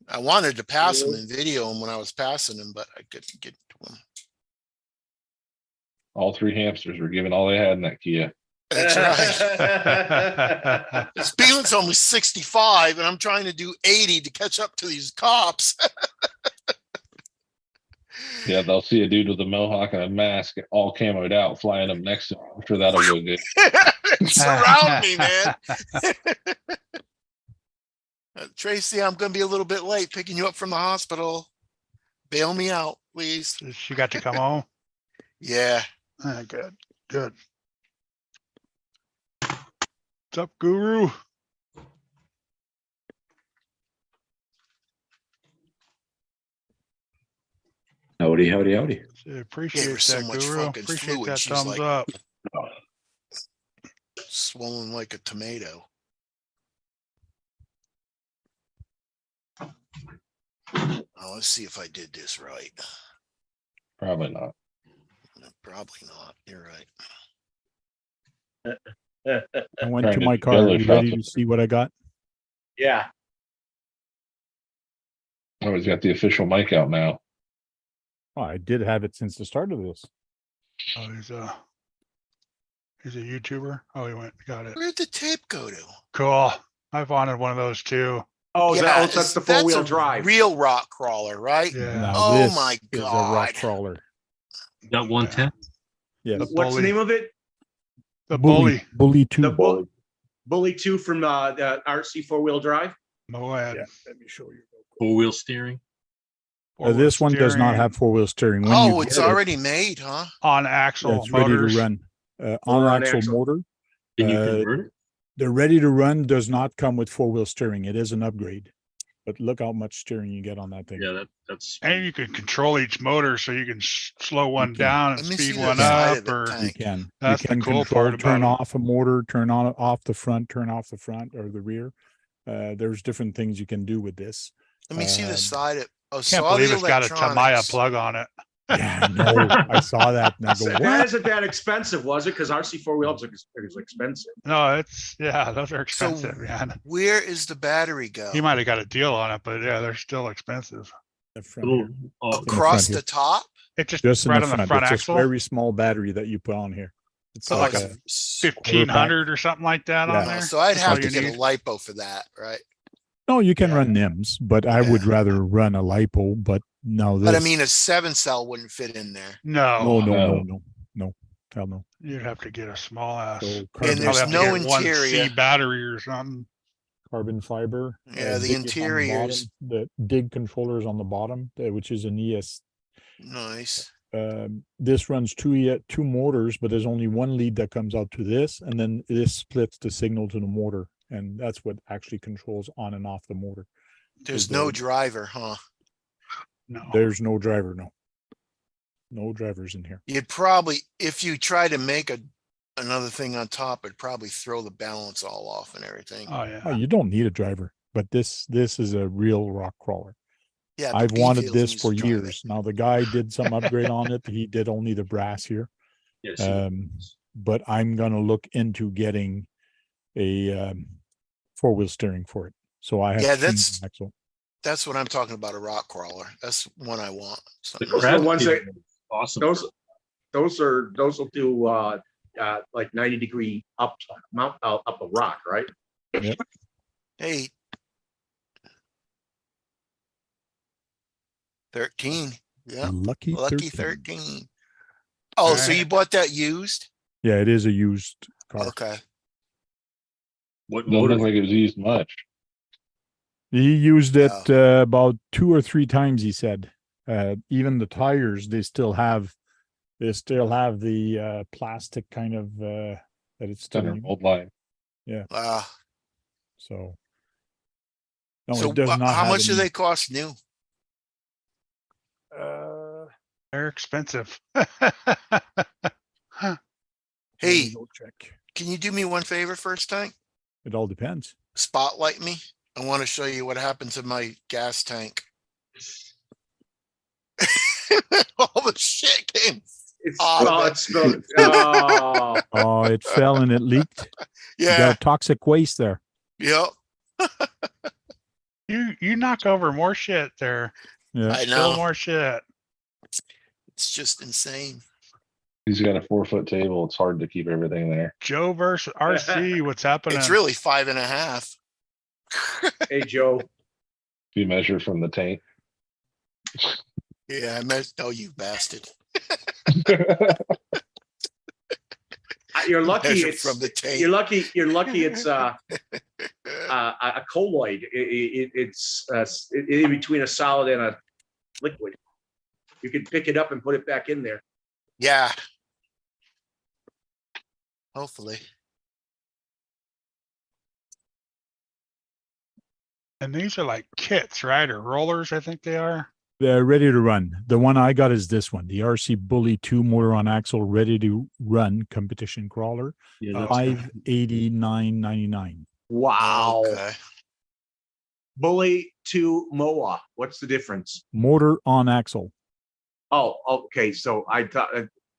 I wanted to pass them and video them when I was passing them, but I couldn't get to them. All 3 hamsters were giving all they had in that Kia. That's right. Speed limit's only 65, and I'm trying to do 80 to catch up to these cops. Yeah, they'll see a dude with a mohawk and a mask, all camoed out, flying up next to him. I'm sure that'll go good. Surround me, man. Tracy, I'm going to be a little bit late picking you up from the hospital. Bail me out, please. She got to come home. Yeah. Good. Good. What's up, Guru? Howdy, howdy, howdy. Appreciate her so that, much Guru. fucking Appreciate fluid. that She's thumbs like- up. Swollen like a tomato. Oh, let's see if I did this right. Probably not. No, probably not. You're right. I went Trying to to my do car. jello Are you ready shots. to see what I got? Yeah. Oh, he's got the official mic out now. Oh, I did have it since the start of this. Oh, he's a YouTuber. Oh, he went. Got it. Where'd the tape go to? Cool. I've wanted one of those too. Oh, that's is- the 4-wheel a drive. Real rock crawler, right? Yeah. Now Oh this my is a rock God. crawler. Got 110. Yes. The What's the bully. name of it? The bully. Bully 2. The Bully 2 from the RC 4-wheel drive. Go ahead. Let me show you. 4-wheel steering. This one does not Steering have 4-wheel steering. When Oh, you it's get it, already made, huh? on yeah, axle it's ready motors. to run. Or On on axle axle. motor. Can you Uh, convert it? The ready to run does not come with 4-wheel steering. It is an upgrade. But look how much steering you get on that thing. Yeah, that's. And you can control each motor so you can slow one can. down and Let me speed see one the side up of the or tank. You can. That's you the can cool control, part turn about it. off a motor, turn on off the front, turn off the front or the rear. There's different things you can do with this. Let me see the Um, side of. Oh, can't saw believe the it's got a Tamaya electronics. plug on it. Yeah, I know. I saw that and I go, That what? isn't that expensive, was it? Because RC 4-wheels is expensive. No, those are So expensive, man. where is the battery go? He might have got a deal on it, but yeah, they're still expensive. The front Little, here. oh, Across front the top? It just, Just in right the on the front. front It's a axle. very small battery that you put on here. It's So like like a, a 1500 or something like that Yeah. on Oh, there. so I'd That's have all to you get a need. lipo for that, right? No, you can Yeah. run NIMS, but I would Yeah. rather run a lipo. But now this. But I mean, a 7-cell wouldn't fit in there. no, No, no, hell no. you'd have to get a small ass. So And Probably there's have to no get one interior. C battery or something. Carbon fiber. Yeah, the dig is on interiors. bottom. The dig controller is on the bottom, which is an ES. Nice. This runs two motors, but there's only one lead that comes out to this, and then this splits the signal to the motor, and that's what actually controls on and off the motor. There's Is no the- driver, huh? No. There's no driver, no drivers in here. You'd probably, if you try to make another thing on top, it'd probably throw the balance all off and everything. Oh yeah. Oh, you don't need a driver, but this is a real rock crawler. Yeah. but I've wanted B-Fields this needs for to drive it. years. Now the guy did some upgrade on it. He did only the brass here. Yes. But I'm gonna look into getting a 4-wheel steering for it. So I have Yeah, to change that's- the axle. That's what I'm talking about, a rock crawler. That's one I want. The Something Those are crab the ones keel that- is awesome. Those will do like 90-degree up a rock, right? Hey. 13. Yeah. Lucky Lucky 13. 13. Oh, so you Alright. bought that used? Yeah, it is a used car. Okay. What Doesn't motor? look like it was used much. He used it about 2 or 3 times. He said, even the tires, they still have the plastic kind of that it's still Center in. old line. So no, So it does not. how have much do any- they cost new? They're expensive. Hey, go check. can you do me one favor first, Tank? It all depends. Spotlight me. I want to show you what happened to my gas tank. All the shit came. It's Oh, oh, that- it's spilled. Oh, Oh, it fell and it leaked. You Yeah. got toxic waste there. Yep. You knock over more shit there. Yeah. I Still know. more shit. It's just insane. He's got a 4-foot table. It's hard to keep everything there. Joe versus RC. What's happening? It's really 5.5. hey Joe, If you measure from the tank. Yeah, I meant, oh, you bastard. you're lucky. Measure It's from the tank. You're lucky. You're lucky. It's a colloid. It's in between a solid and a liquid. You can pick it up and put it back in there. Yeah. Hopefully. And these are like kits, right? Or rollers, I think they are. They're ready to run. The one I got is this one, the RC Bully 2 motor on axle, ready to run competition crawler, Yeah, that's $589.99. Wow. Okay. Bully to Moa. What's the difference? Motor on axle. Oh, okay. So I thought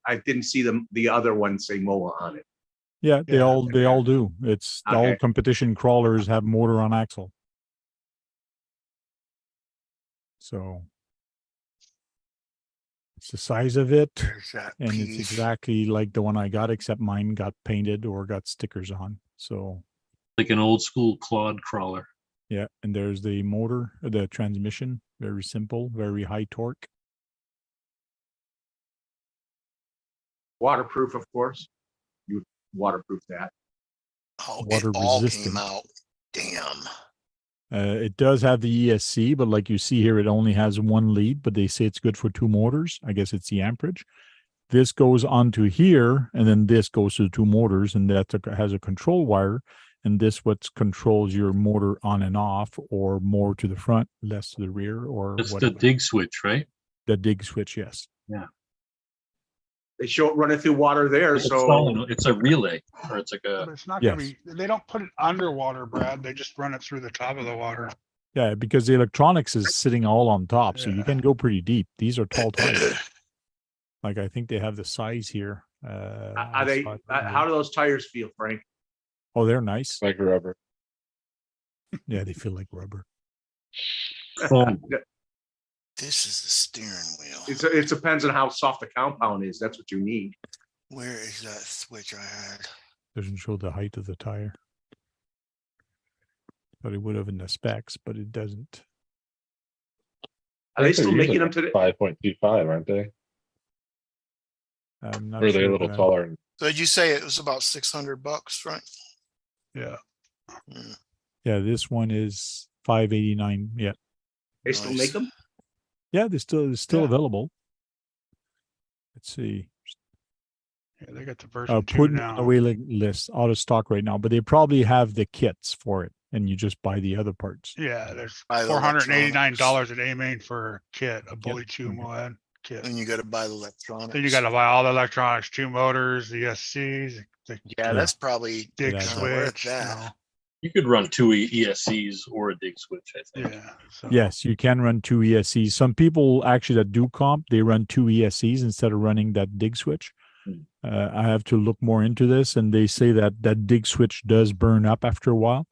I didn't see the other one say Moa on it. Yeah, they Yeah, all do. It's all Okay. competition crawlers have motor on axle. So it's the size of it, There's that and it's piece. exactly like the one I got, except mine got painted or got stickers on. So like an old school clod crawler. yeah, and there's the motor, the transmission, very simple, very high torque. Waterproof, of course. You waterproof that. Oh, water it all resistant. came out. Damn. It does have the ESC, but like you see here, it only has one lead, but they say it's good for 2 motors. I guess it's the amperage. This goes onto here, and then this goes to 2 motors, and that has a control wire. And this what controls your motor on and off, or more to the front, less to the rear, or That's the whatever. dig switch, right? The dig switch, yes. They show it running through water there. It's So solid. It's a relay, or it's like But a. it's not gonna Yes. be, they don't put it underwater, Brad. They just run it through the top of the water. Yeah, because the electronics is sitting all on top, so you Yeah. can go pretty deep. These are tall tires. Like I think they have the size here. are they? How do those tires feel, Frank? Oh, they're nice. Like rubber. Yeah, they feel like rubber. This is the steering wheel. It depends on how soft the compound is. That's what you need. Where is that switch I had? Doesn't show the height of the tire. Thought it would have in the specs, but it doesn't. Are they still making them today? 5.25, aren't they? I'm not Or are they sure. a little but, taller? So did you say it was about $600, right? Yeah. Mm, yeah, this one is 589. Yeah. They still nice. make them? Yeah, it's still Yeah. available. Let's see. Yeah, they got the version 2 Putting on the now. waiting list, out of stock right now, but they probably have the kits for it, and you just buy the other parts. Yeah, there's Buy the $489 at A-Main for a kit, a Bully 2 Okay. mod kit. And you gotta buy the electronics. Then you got to buy all the electronics, 2 motors, the ESCs, the Yeah, that's probably dig adds up. kinda worth switch. You that. know. You could run 2 ESCs or a dig switch, I think. Yeah. So, Yes, you can run 2 ESCs. Some people actually that do comp, they run 2 ESCs instead of running that dig switch. Hmm. I have to look more into this, and they say that that dig switch does burn up after a while.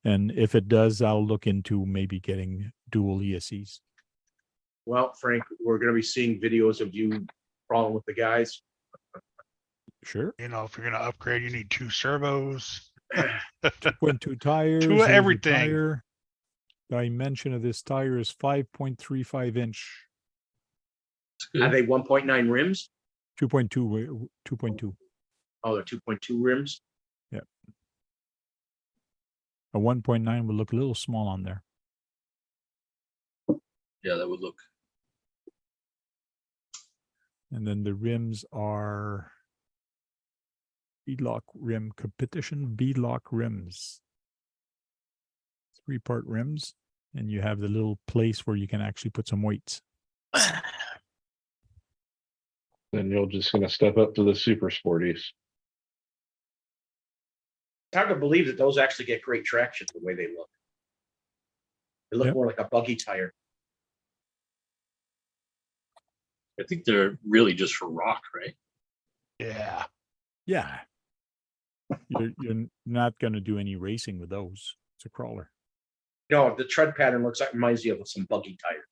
And if it does, I'll look into maybe getting dual ESCs. Well, Frank, we're gonna be seeing videos of you crawling with the guys. Sure. you know, if you're going to upgrade, you need 2 servos. 2.2 tires. Two here's the everything. Tire. Dimension of this tire is 5.35 inch. Are they 1.9 rims? 2.2. 2.2. Oh, they're 2.2 rims. A 1.9 would look a little small on there. Yeah, that would look. And then the rims are beadlock rim competition beadlock rims. 3-part rims, and you have the little place where you can actually put some weights. Then you're just gonna step up to the super sporties. It's hard to believe that those actually get great traction the way they look. They look Yep. more like a buggy tire. I think they're really just for rock, right? Yeah. Yeah. You're not going to do any racing with those. It's a crawler. No, the tread pattern reminds you of some buggy tires.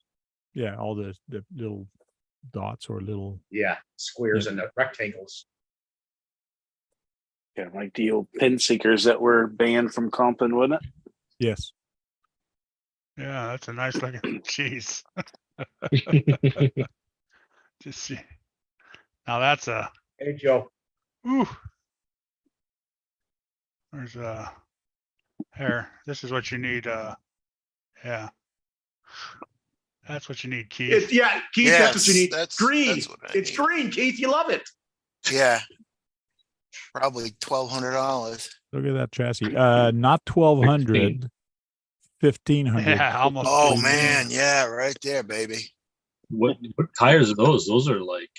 Yeah, all the little dots or little. Yeah, squares Yep. and the rectangles. Yeah, like the old pin seekers that were banned from comping, wasn't it? Yes. Yeah, that's a nice looking. Jeez. Just see. Now that's a. Hey, Joe. Ooh. There's here. This is what you need. Yeah. That's what you need, Keith. Yeah, Keith, that's what you Yes, need. that's- Green. that's what I It's need. green, Keith. You love it. Yeah. Probably $1,200. Look at that chassis. Not 1,200. 1,500. Yeah, almost. Oh 15. man, yeah, right there, baby. What tires are those? Those are like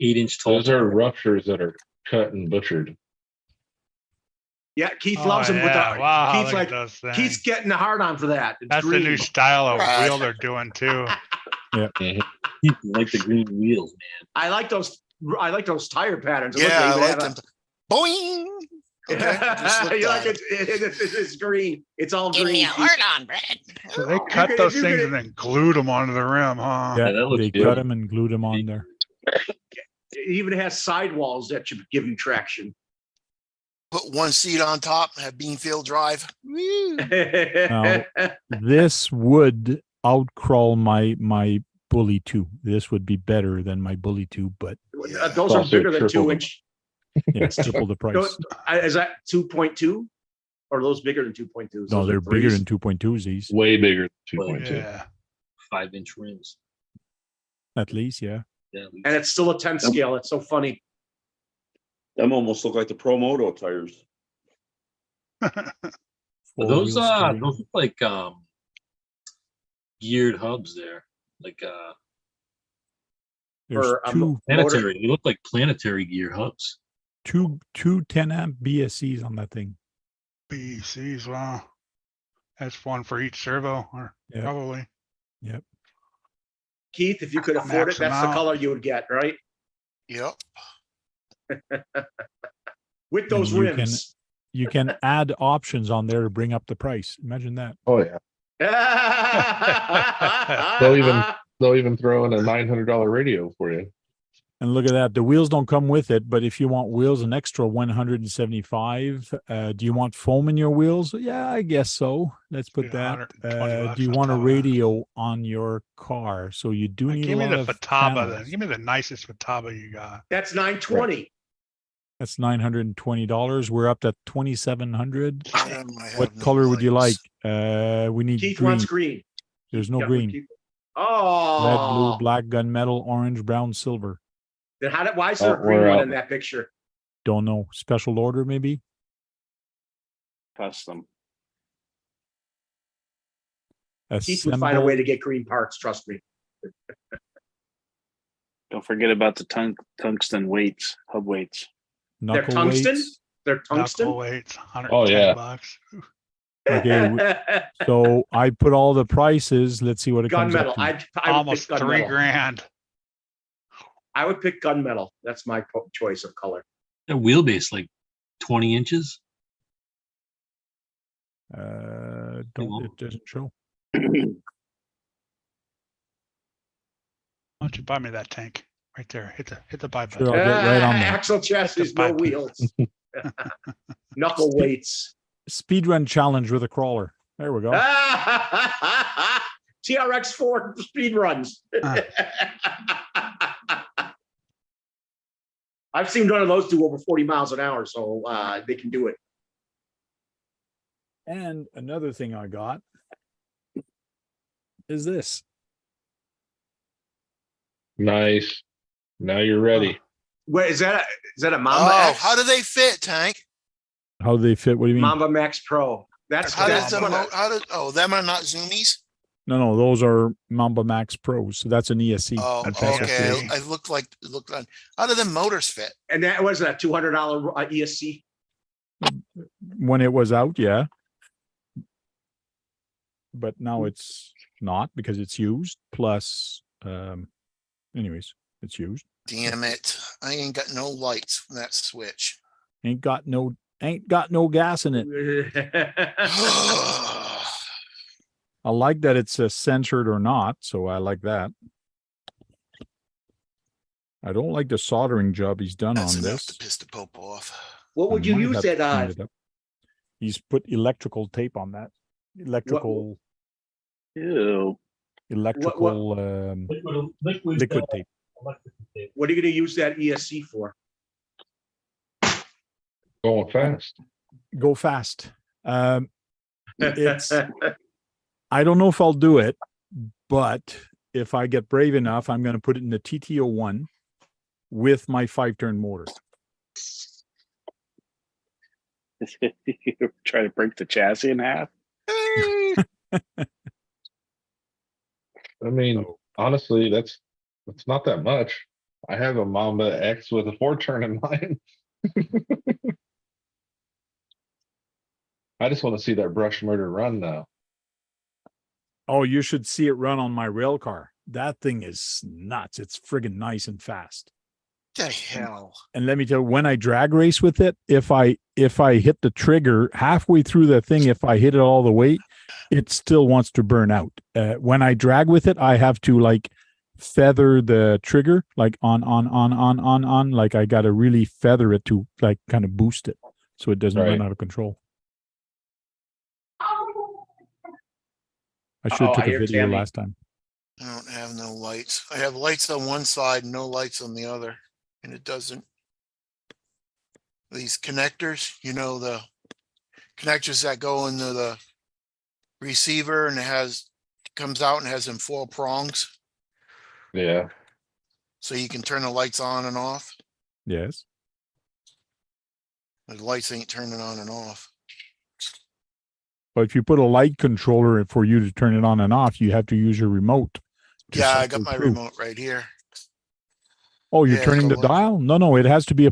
8-inch tall. Those are ruptures that are cut and butchered. Yeah, Keith Oh, loves them with yeah. the. Wow, Keith's look like, at those things. Keith's getting the hard on for that. It's That's green. the new style of Right. wheel they're doing too. Keith, you like the green wheels, man. I like those. I like those tire patterns. Look, Yeah, they I even like have them. Boing. Okay, I just looked you at like it. it's green. It's all Give green. me a Keith. hard on, Brad. So they could- cut if those you things could- and then glued them onto the rim, huh? Yeah, that looks they good. cut them and glued them on there. It even has sidewalls that should give you traction. Put one seat on top, have Beanfield Drive. Woo. Now, this would outcrawl my Bully 2. This would be better than my Bully 2, but Those It's are also bigger than triple 2-inch. yeah, it's triple the price. Is that 2.2? Or are those bigger than 2.2s? No, Those are they're bigger threes? than 2.2s. These Way bigger than Well, 2.2. Yeah. 5-inch rims. at least, yeah. Yeah. And it's still a 10 scale. It's so funny. Them almost look like the Pro Moto tires. Those Four-wheel steering. those look like geared hubs there. Like There's for a two planetary. They look like planetary gear hubs. two 10 amp BSCs on that thing. BCs, wow. That's one for each servo, or Yeah. probably. Keith, if you could afford Max it, that's the amount. color you would get, right? Yep. With those you can- rims. You can add options on there to bring up the price. Imagine that. Oh yeah. They'll even throw in a $900 radio for you. And look at that. The wheels don't come with it, but if you want wheels, an extra 175. Do you want foam in your wheels? Yeah, I guess so. Let's put Yeah, that. 120 Do you bucks on want a top of that. radio on your car? So you do need a Give me lot the of Fataba then. panels. Give me the nicest Fataba you got. That's 920. That's $920. We're up to 2,700. Adam, I have What no color would you like? lights. We need Keith green. wants green. There's no Yeah, green. Keith- Red, Oh, blue, black, gunmetal, orange, brown, silver. Then why is there Oh, a green we're one out. in that picture? Don't know. Special order, maybe? Custom. Keith would find a way to Assembled get green parts, trust me. Don't forget about the tungsten weights, hub weights. They're knuckle tungsten? weights. They're Knuckle tungsten? weights, Oh, 110 yeah. bucks. Okay, So I put all the prices. Let's see what it comes Gunmetal. up to. I would pick Almost gunmetal. $3,000. I would pick gunmetal. That's my choice of color. That wheelbase like 20 inches. Don't it doesn't show. Why don't you buy me that tank right there? Hit the buy button. Sure, I'll get right on that. Axle chassis, no Bye. wheels. Knuckle weights. Speedrun challenge with a crawler. There we go. TRX4 speed runs. I've seen one of those do over 40 miles an hour, so they can do it. And another thing I got is this. Nice. Now you're ready. Wait, is that a Mamba Oh, X? how do they fit, Tank? How do they fit? What do you mean? Mamba Max Pro. That's How does that's what them are not zoomies? No, those are Mamba Max Pros. So that's an ESC. Oh, That's okay. SSC. I looked like how do them motors fit? and that was a $200 ESC. When it was out, yeah. But now it's not because it's used. Plus, anyways, it's used. Damn it. I ain't got no lights from that switch. Ain't got no gas in it. I like that it's censored or not, so I like that. I don't like the soldering job he's done That's on enough this. to piss the Pope off. What would I you might use have to that clean it up. He's put electrical tape on that. Electrical Ew. liquid tape. what are you going to use that ESC for? Going fast. Go fast. It's I don't know if I'll do it, but if I get brave enough, I'm going to put it in the TT01 with my 5-turn motor. You try to break the chassis in half. I mean, honestly, that's not that much. I have a Mamba X with a 4-turn in mine. I just want to see that brush motor run now. Oh, you should see it run on my rail car. That thing is nuts. It's friggin' nice and fast. The hell. And let me tell you, when I drag race with it, if I hit the trigger halfway through the thing, if I hit it all the way, it still wants to burn out. When I drag with it, I have to like feather the trigger, like on, like I got to really feather it to like kind of boost it so it doesn't Right. run out of control. I should have took I a hear video Tammy. last time. I don't have no lights. I have lights on one side, no lights on the other, and it doesn't. These connectors, you know, the connectors that go into the receiver and comes out and has them 4 prongs, Yeah. so you can turn the lights on and off. Yes. The lights ain't turning on and off. But if you put a light controller for you to turn it on and off, you have to use your remote. to Yeah, I cycle got my through. remote right here. Oh, you're Yeah, turning go the look. dial? No, it has to be a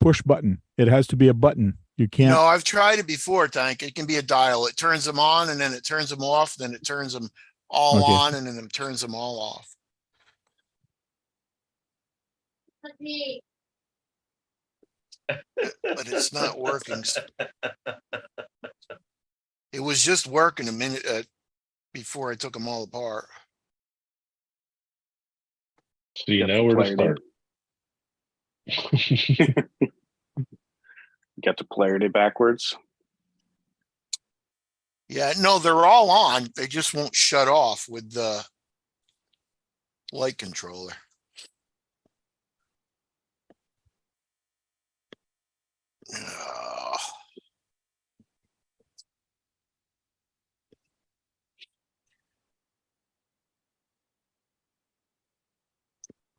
push button. It has to be a button. You can't. No, I've tried it before, Tank. It can be a dial. It turns them on and then it turns them off, then it turns them all Okay. on and then it turns them all off. But it's not working. It was just working a minute before I took them all apart. So you Got know the where to player start. Got the polarity backwards. Yeah, no, they're all on. They just won't shut off with the light controller. Ugh.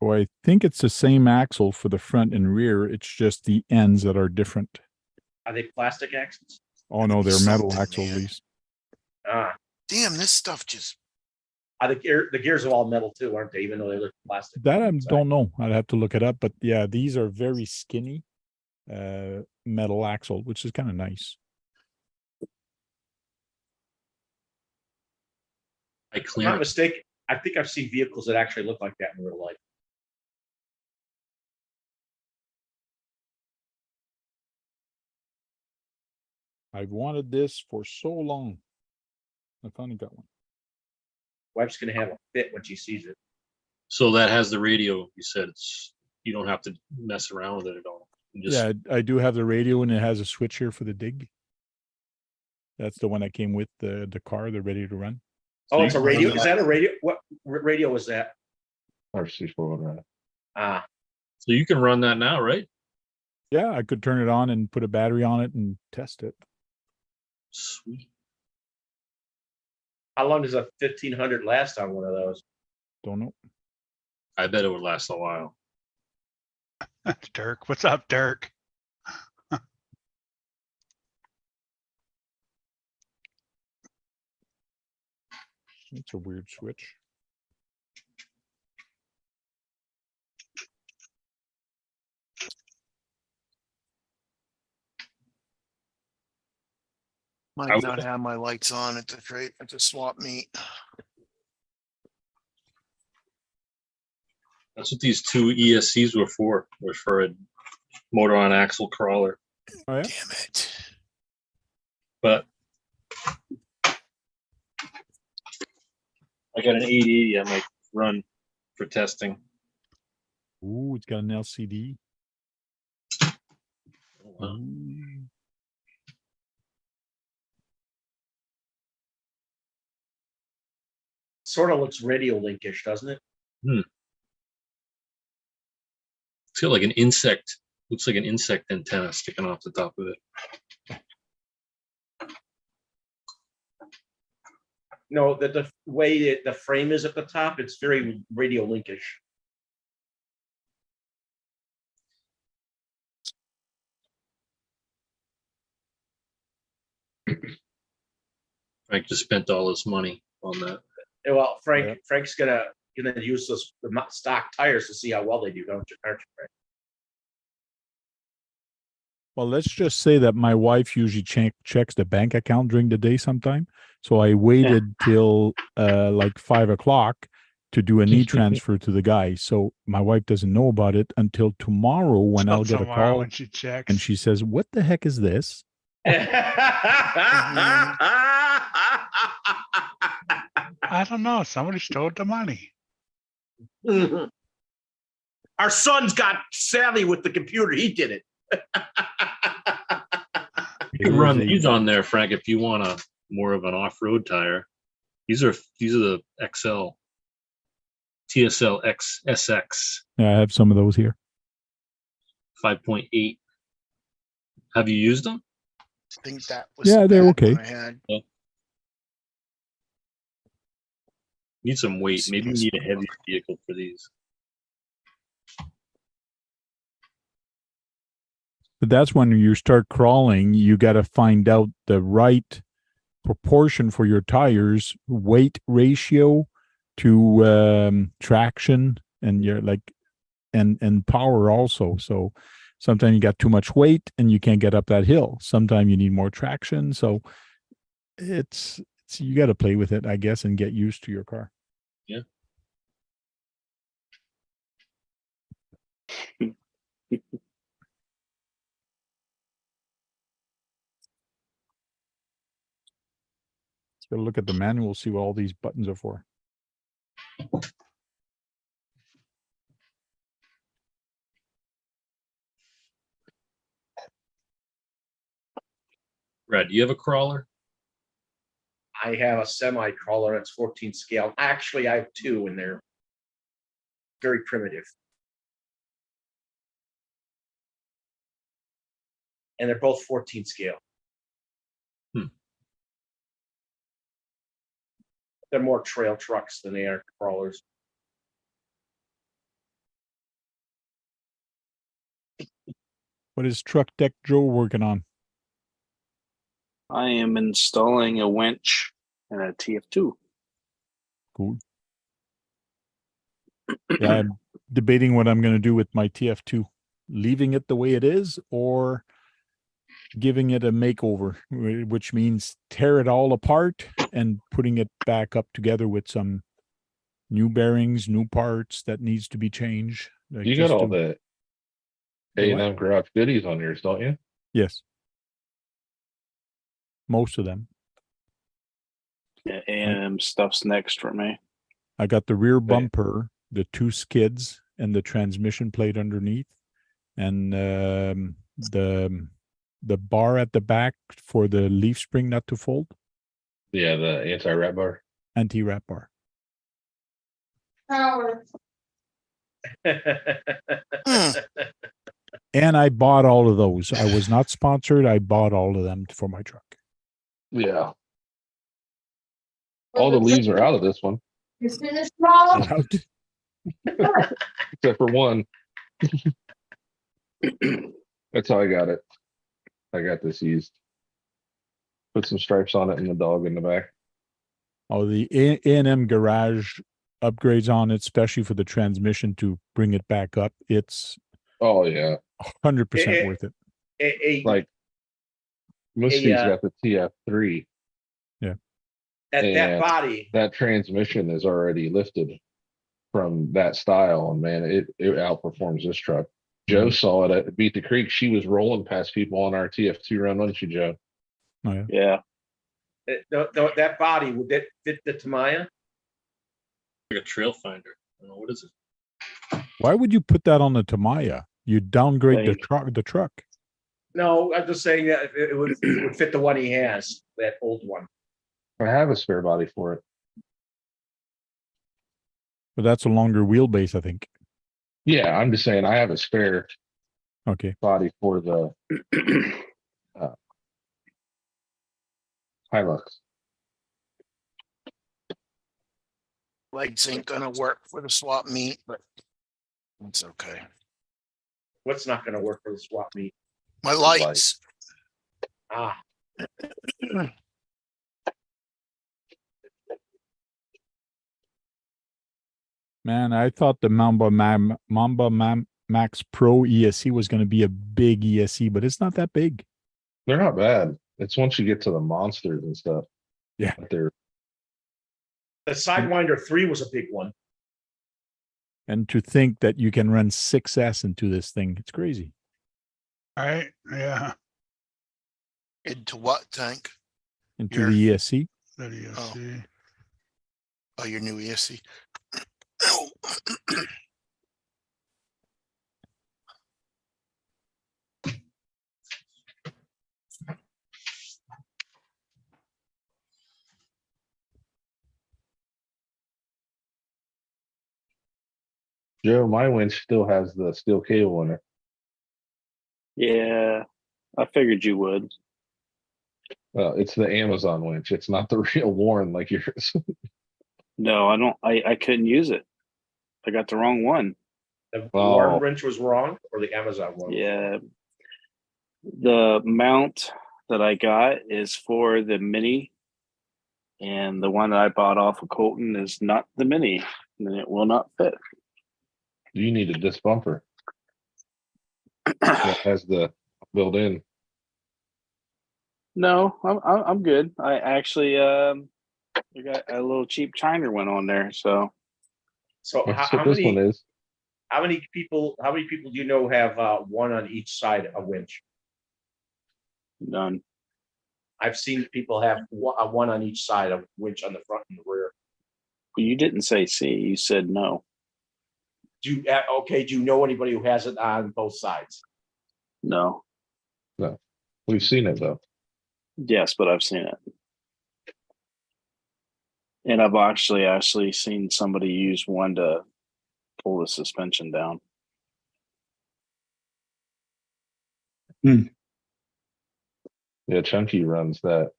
So I think it's the same axle for the front and rear. It's just the ends that are different. Are they plastic axles? Oh no, they're metal Something, axle man. lease. Ah, Damn, this stuff just, the gears are all metal too, aren't they? Even though they look plastic. That I inside. don't know. I'd have to look it up, but yeah, these are very skinny metal axle, which is kind of nice. I If I'm clear not it. mistaken, I think I've seen vehicles that actually look like that in real life. I've wanted this for so long. I finally got one. Wife's gonna have a fit when she sees it. So that has the radio. You said it's you don't have to mess around with it at all. You just, Yeah, I do have the radio and it has a switch here for the dig. That's the one that came with the car. They're ready to run. Oh, So it's you a can radio. run Is that a radio? What radio was that? RC4 drive. Ah, So you can run that now, right? Yeah, I could turn it on and put a battery on it and test it. Sweet. how long does a 1500 last on one of those? Don't know. I bet it would last a while. Dirk, what's up, Dirk? It's a weird switch. I might would- not have my lights on at the crate, at the swap meet. That's what these two ESCs were for a motor on axle crawler. Oh yeah. Damn it. But I got an 880 I might run for testing. Ooh, it's got an LCD. Oh, wow. Ooh. Sort of looks radio linkish, doesn't it? It's got like an insect, looks like an insect antenna sticking off the top of it. No, the way the frame is at the top, it's very radio linkish. Frank just spent all his money on that. Yeah, well, Yeah. Frank's gonna use those stock tires to see how well they do, aren't you, Frank? Well, let's just say that my wife usually checks the bank account during the day sometime. So I waited till like 5 o'clock to do an e-transfer to the guy. So my wife doesn't know about it until tomorrow when I'll get a Tomorrow call when she checks. and she says, "What the heck is this?" I don't know. Somebody stole the money. Our son's got savvy with the computer. He did it. You can run these on there, Frank, if you want a more of an off-road tire. These are the XL TSL X SX Yeah, I have some of those here. 5.8. Have you used them? I think that was. Yeah, the they're bad okay. one I had. Need some weight. See Maybe you this need a one. heavier vehicle for these. But that's when you start crawling, you got to find out the right proportion for your tires, weight ratio to traction, and you're like, and power also. So sometimes you got too much weight and you can't get up that hill. Sometimes you need more traction. So it's you got to play with it, I guess, and get used to your car. Yeah. Got to look at the manual, see what all these buttons are for. Brad, do you have a crawler? I have a semi crawler that's 14 scale. Actually, I have two, and they're very primitive. And they're both 14 scale. Hmm. They're more trail trucks than they are crawlers. What is Truck Deck Joe working on? I am installing a winch and a TF2. Cool. Yeah, I'm debating what I'm going to do with my TF2. Leaving it the way it is or giving it a makeover, which means tear it all apart and putting it back up together with some new bearings, new parts that needs to be changed. Like You got just all to- the The what? A&M garage goodies on yours, don't you? Yes. Most of them. Yeah, A&M stuff's next for me. I got the rear bumper, the two skids, and the transmission plate underneath, and the bar at the back for the leaf spring not to fold, Yeah, the anti-rat bar. anti-wrap bar. And I bought all of those. I was not sponsored. I bought all of them for my truck. Yeah. All the leaves are out of this one, Out. except for one. That's how I got it. I got this used. Put some stripes on it and the dog in the back. Oh, the A&M garage upgrades on it, especially for the transmission to bring it back up. It's Oh yeah. 100% worth it. Like Muski's got the TF3. That and body. That transmission is already lifted from that style, and man, it outperforms this truck. Joe saw it at Beat the Creek. She was rolling past people on our TF2 run, wasn't she, Joe? Oh, yeah. Yeah. That body, would that fit the Tamiya? Like a trail finder. I don't know, what is it? Why would you put that on the Tamiya? You downgrade Like- the truck. No, I'm just saying that it would fit the one he has, that old one. I have a spare body for it. But that's a longer wheelbase, I think. Yeah, I'm just saying I have a spare Okay. body for the Hilux. Legs ain't gonna work for the swap meet, but it's okay. What's not going to work for the swap meet? My lights. Ah, Man, I thought the Mamba Max Pro ESC was going to be a big ESC, but it's not that big. They're not bad. It's once you get to the monsters and stuff. Yeah. They're the Sidewinder 3 was a big one. And to think that you can run 6S into this thing, it's crazy. Right? Yeah. Into what tank? Into Your- the ESC. That ESC. Oh, your new ESC. Joe, my winch still has the steel cable in it. Yeah. I figured you would. It's the Amazon winch. It's not the real Warren like yours. No, I don't. I couldn't use it. I got the wrong one. The Oh. Warren wrench was wrong, or the Amazon one? was wrong? Yeah. The mount that I got is for the mini, and the one that I bought off of Colton is not the mini, and it will not fit. You needed this bumper that has the built-in. No, I'm good. I actually I got a little cheap China one on there, so So That's how what this one many is. how many people do you know have one on each side of a winch? none. I've seen people have one on each side of winch on the front and the rear. You didn't say C. You said no. Do you know anybody who has it on both sides? No. We've seen it though. Yes, but I've seen it. And I've actually seen somebody use one to pull the suspension down. Yeah, Chunky runs that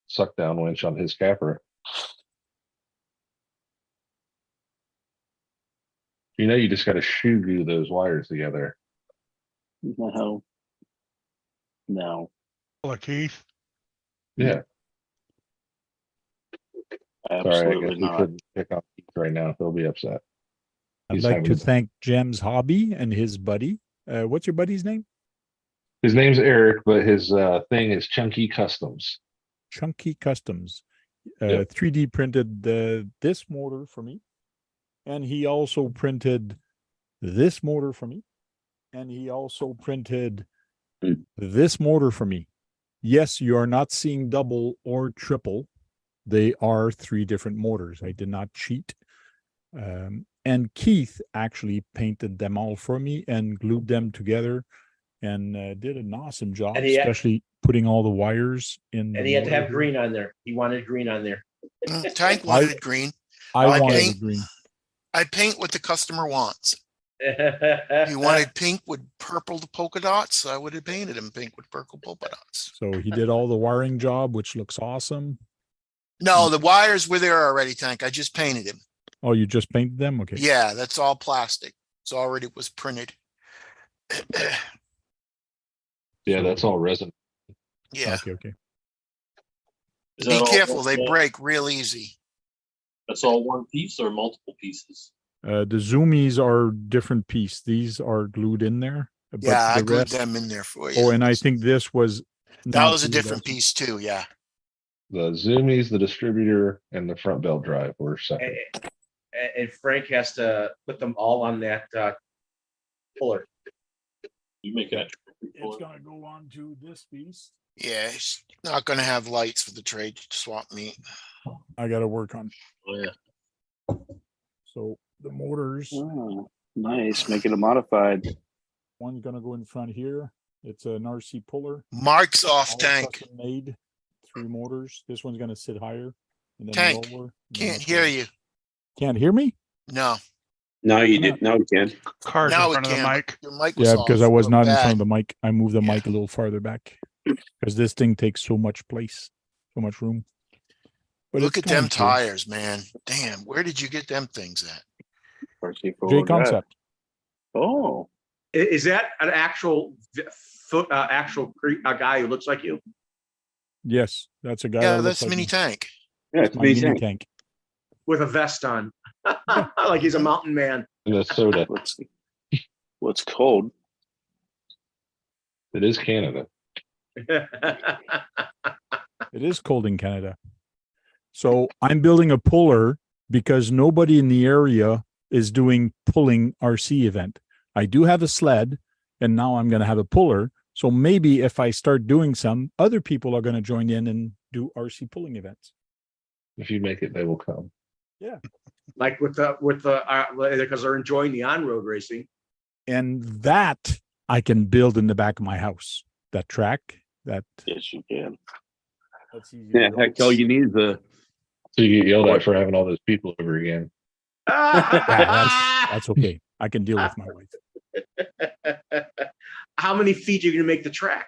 suck down winch on his capper. You know, you just got to shoe glue those wires together. No. No. Hello, Keith. Yeah. Sorry, I Absolutely guess we not. couldn't pick on Keith right now. He'll be upset. I'd He's like having to a- thank Jem's Hobby and his buddy. What's your buddy's name? His name's Eric, but his thing is Chunky Customs. Chunky Customs. Yep. 3D printed this motor for me. And he also printed this motor for me. And he also printed this motor for me. Yes, you are not seeing double or triple. They are 3 different motors. I did not cheat. And Keith actually painted them all for me and glued them together and did an awesome job, And he had- especially putting all the wires in. And the he had to motor have here. green on there. He wanted green on there. Tank wanted green. I I wanted paint- the green. I paint what the customer wants. He He wanted pink with purple polka dots. I would have painted him pink with purple polka dots. So he did all the wiring job, which looks awesome. No, the wires were there already, Tank. I just painted him. Oh, you just painted them? Okay. Yeah, that's all plastic. It's already was printed. Yeah, that's all resin. Yeah, Okay. Is be that all- careful. They break real easy. That's all one piece or multiple pieces? The zoomies are different piece. These are glued in there. But Yeah, I the glued rest- them in there for you. Oh, and I think this was. That not was a glued different also. piece too. Yeah. The zoomies, the distributor, and the front belt drive were separate. And Frank has to put them all on that puller. You make it. It's gonna go on to this piece. Yeah, it's not gonna have lights for the trade swap meet. I gotta work on. Oh, yeah. So the motors, Oh, nice. Making it modified. one's gonna go in front here. It's an RC puller. Marks off, all Tank. custom made. 3 motors. This one's gonna sit higher. And then Tank, lower, and then Can't up hear lower. you. Can't hear me? No, Now you did. Now you can. Car's in now it front of the can. mic. Your mic was Yeah, because I off. was Look not in bad. front of the mic. I moved the Yeah. mic a little farther back because this thing takes so much place, so much room. But Look it's at them going to. tires, man. Damn, where did you get them things at? RC J forward drive. Concept. Oh, Is that an actual guy who looks like you? Yes, that's a guy. Yeah, that looks that's like mini me. tank. Yeah, it's My me mini saying. tank. With a vest on. Like he's a mountain man. And the soda. what's cold? It is Canada. It is cold in Canada. So I'm building a puller because nobody in the area is doing pulling RC event. I do have a sled and now I'm going to have a puller. So maybe if I start doing some, other people are going to join in and do RC pulling events. If you make it, they will come. Like with the because they're enjoying the on-road racing. And that I can build in the back of my house. That track, that Yes, you can. that's easy. Yeah, heck, all you need is the. So you get yelled at for having all those people over again. Yeah, that's okay. I can deal with my wife. How many feet are you going to make the track?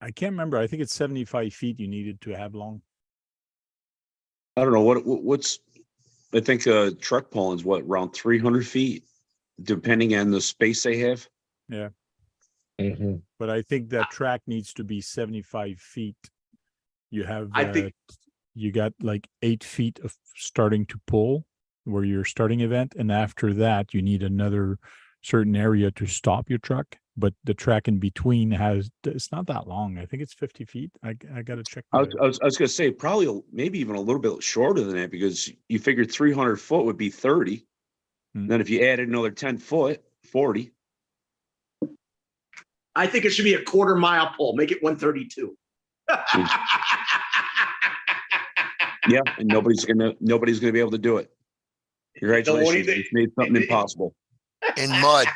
I can't remember. I think it's 75 feet you needed to have long. I don't know what's. I think truck pulling's what around 300 feet, depending on the space they have. Mm-hmm. But I think that track needs to be 75 feet. You have, I think- you got like 8 feet of starting to pull where your starting event. And after that, you need another certain area to stop your truck. But the track in between it's not that long. I think it's 50 feet. I got to check. I was gonna say probably maybe even a little bit shorter than that because you figured 300 foot would be 30. Then if you added another 10 foot, 40. I think it should be a quarter-mile pull. Make it 132. Yeah, and nobody's gonna be able to do it. Congratulations, you just made something impossible. In mud.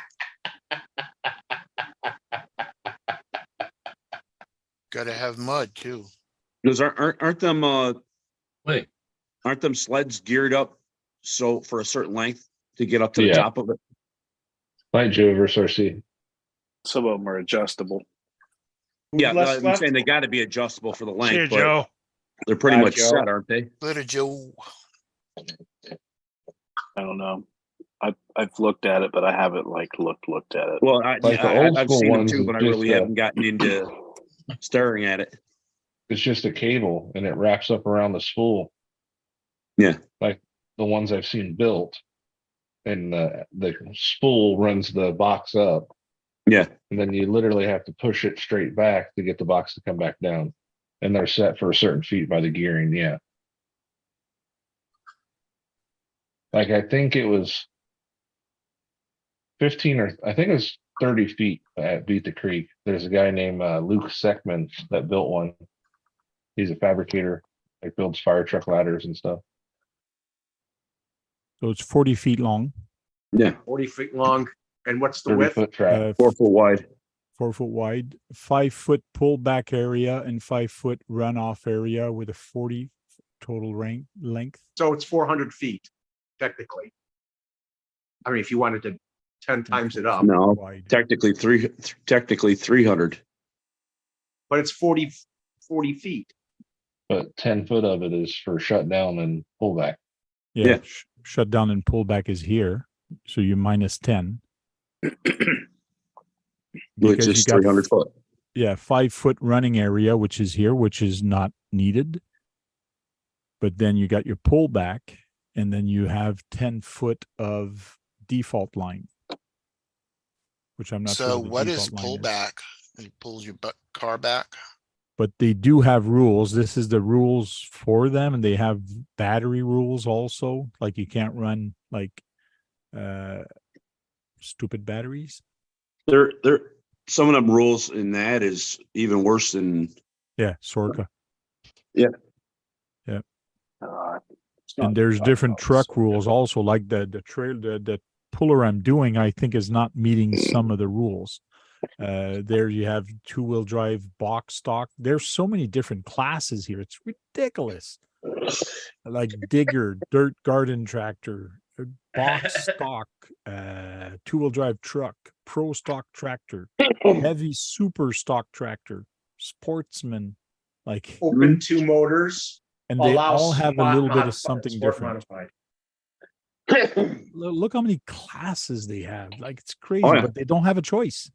Gotta have mud too. Because aren't Wait, them sleds geared up so for a certain length to get up to the Yeah. top of it? Night Joe versus RC. Some of them are adjustable. Yeah, Left, I'm left. saying they got to be adjustable for the See you, length, but Joe. they're pretty Bye, much Joe. set, aren't they? Little Joe. I don't know. I've looked at it, but I haven't looked at it. Well, Like the old I've school seen them ones too, is but I just, really haven't gotten into staring at it. It's just a cable and it wraps up around the spool. Yeah. Like the ones I've seen built. And the spool runs the box up. Yeah. And then you literally have to push it straight back to get the box to come back down. And they're set for a certain feet by the gearing. Yeah. Like I think it was 15 or I think it was 30 feet at Beat the Creek. There's a guy named Luke Seckman that built one. He's a fabricator, like builds fire truck ladders and stuff. So it's 40 feet long, Yeah. 40 feet long. And what's the 30 width? foot track. 4 foot wide. 4 foot wide, 5 foot pullback area, and 5 foot runoff area with a 40 total length. So it's 400 feet, technically. I mean, if you wanted to 10 times it up, No, Wide. technically 300. but it's 40 feet. But 10 foot of it is for shutdown and pullback. Yeah, Yeah. shut down and pullback is here, so you're minus 10. Which Because is you got 300 foot. Yeah, 5 foot running area, which is here, which is not needed. But then you got your pullback, and then you have 10 foot of default line, which I'm not sure. So the what is default line is. pullback? It pulls your car back. But they do have rules. This is the rules for them, and they have battery rules also. Like you can't run like stupid batteries. They're some of them rules in that is even worse than Yeah, Sorka. It's not And there's different about truck so rules also, like the puller I'm doing, I think is not meeting some of the rules. There you have 2-wheel drive box stock. There's so many different classes here. It's ridiculous. Like digger, dirt garden tractor, box stock, 2-wheel drive truck, pro stock tractor, heavy super stock tractor, sportsman, like, Open 2 motors. and they allow all have a sport little bit of modified- something sport different. modified. Look how many classes they have. Like it's crazy, yeah. but they don't have a choice.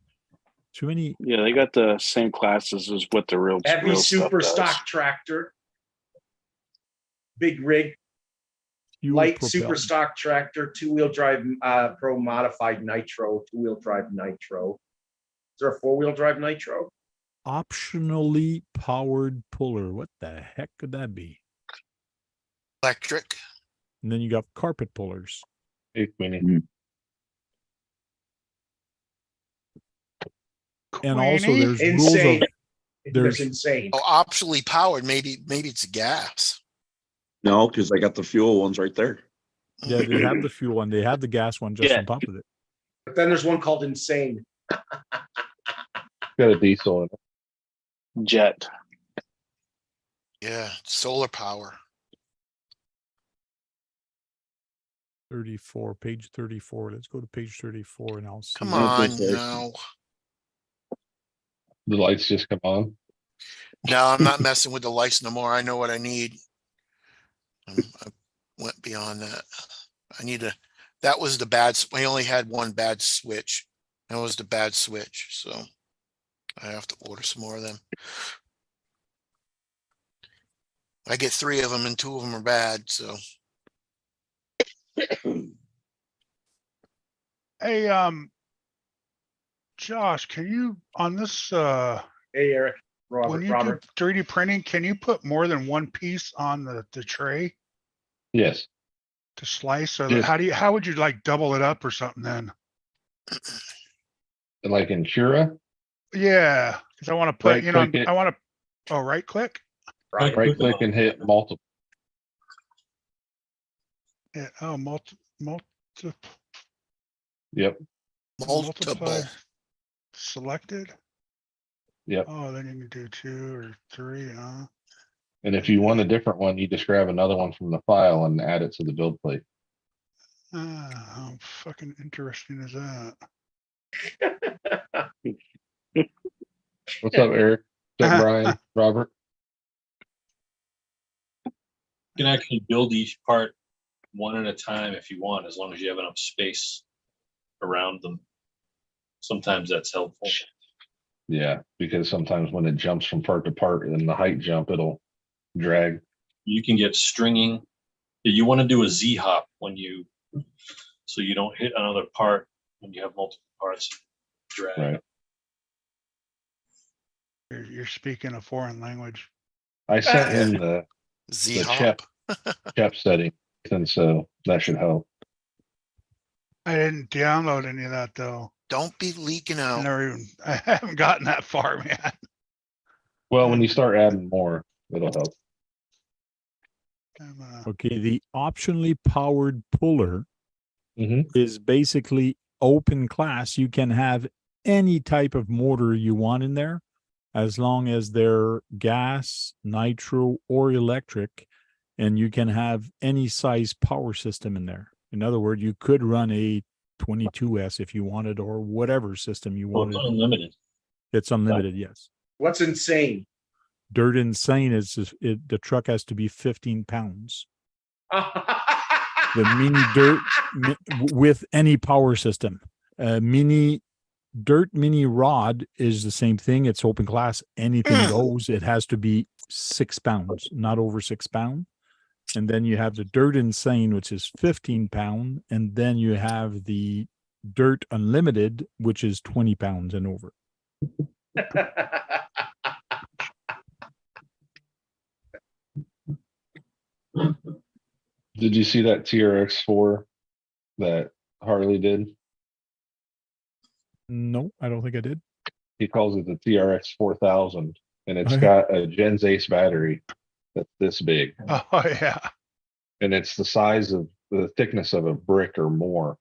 Too many. Yeah, they got the same classes as what the real Heavy real super stuff does. stock tractor. Big rig, fuel light super propelled. stock tractor, 2-wheel drive pro modified nitro, 2-wheel drive nitro. Is there a 4-wheel drive nitro? Optionally powered puller. What the heck could that be? Electric. And then you got carpet pullers. Big mini. And also Queenie? there's rules of Insane. there's- That's insane. Oh, optionally powered. Maybe it's gas. no, because I got the fuel ones right there. yeah, they have the fuel one, they have the gas one just Yeah. on top of it. But then there's one called insane. Got a diesel in it. Jet. Yeah, solar power. 34, page 34. Let's go to page 34 and I'll see. Come Yeah, on that's right. now. The lights just come on. No, I'm not messing with the lights no more. I know what I need. I went beyond that. I need to. That was the bad. I only had one bad switch. That was the bad switch. So I have to order some more of them. I get 3 of them and 2 of them are bad. So Hey, Josh, can you on this Hey, Eric, when Robert, you Robert. do 3D printing, can you put more than one piece on the tray Yes. to slice, or Yes. how would you like double it up or something then? Like in Cura, Yeah, because I want to put, Right you know, click it. I want to, oh, right click. right click and hit multiple. Yeah, oh, Yep. multiple. multiply selected. Yep. Oh, then you can do 2 or 3, huh? And if you want a different one, you just grab another one from the file and add it to the build plate. How fucking interesting is that? What's up, Eric? What's up, Brian? Robert? You can actually build each part one at a time if you want, as long as you have enough space around them. Sometimes that's helpful. Yeah, because sometimes when it jumps from part to part in the height jump, it'll drag. You can get stringing. You want to do a Z hop when you, so you don't hit another part when you have multiple parts. Drag. Right. You're speaking a foreign language. I sent him the Z chep hop. setting, and so that should help. I didn't download any of that though. Don't be leaking I out. never even, I haven't gotten that far, man. Well, when you start adding more, it'll help. Okay, the optionally powered puller Mhm. is basically open class. You can have any type of motor you want in there, as long as they're gas, nitro, or electric, and you can have any size power system in there. In other words, you could run a 22S if you wanted, or whatever system you Well, it's wanted. unlimited. It's unlimited, yes. What's insane? Dirt insane is the truck has to be 15 pounds. The mini dirt with any power system. Mini rod is the same thing. It's open class. Anything goes. It has to be 6 pounds, not over 6 pounds. And then you have the dirt insane, which is 15 pound. And then you have the dirt unlimited, which is 20 pounds and over. Did you see that TRX4 that Harley did? No, I don't think I did. He calls it the TRX 4000, and it's Okay. got a Gens Ace battery that's this big, Oh yeah. and it's the size of the thickness of a brick or more.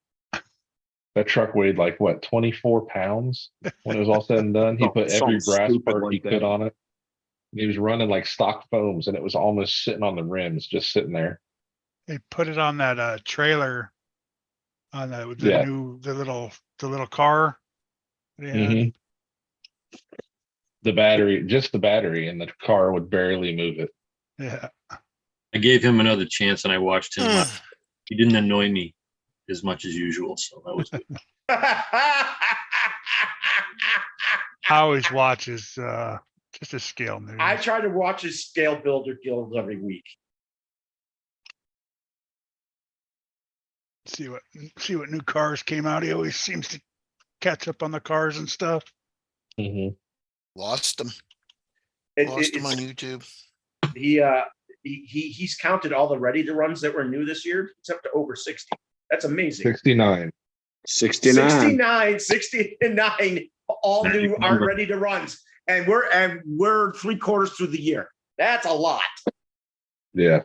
That truck weighed like what, 24 pounds when it was all said and done. He put every Something brass stupid part he like could that. on it. And he was running like stock foams, and it was almost sitting on the rims, just sitting there. They put it on that trailer on the Yeah. the little car. Yeah. Mhm. The battery, just the battery, and the car would barely move it. Yeah. I gave him another chance and I watched him. He didn't annoy me as much as usual, so that was good. I always watch his just a scale news. I try to watch his scale builder guilds every week. see what new cars came out. He always seems to catch up on the cars and stuff. Mhm. Lost them. It- Lost them it's- on YouTube. He's counted all the ready to runs that were new this year. It's up to over 60. That's amazing. 69. 69. 69, all Magic new aren't number. ready to runs, and we're 3/4 through the year. That's a lot. Yeah.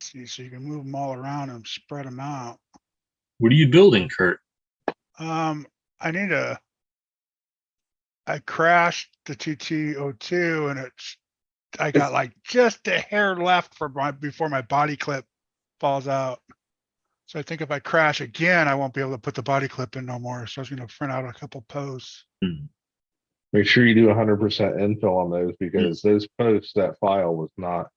See, so you can move them all around and spread them out. What are you building, Kurt? I crashed the TT02 and I got like just a hair left before my body clip falls out. So I think if I crash again, I won't be able to put the body clip in no more. So I was going to print out a couple posts. Make sure you do 100% infill on those, because those posts, that file was not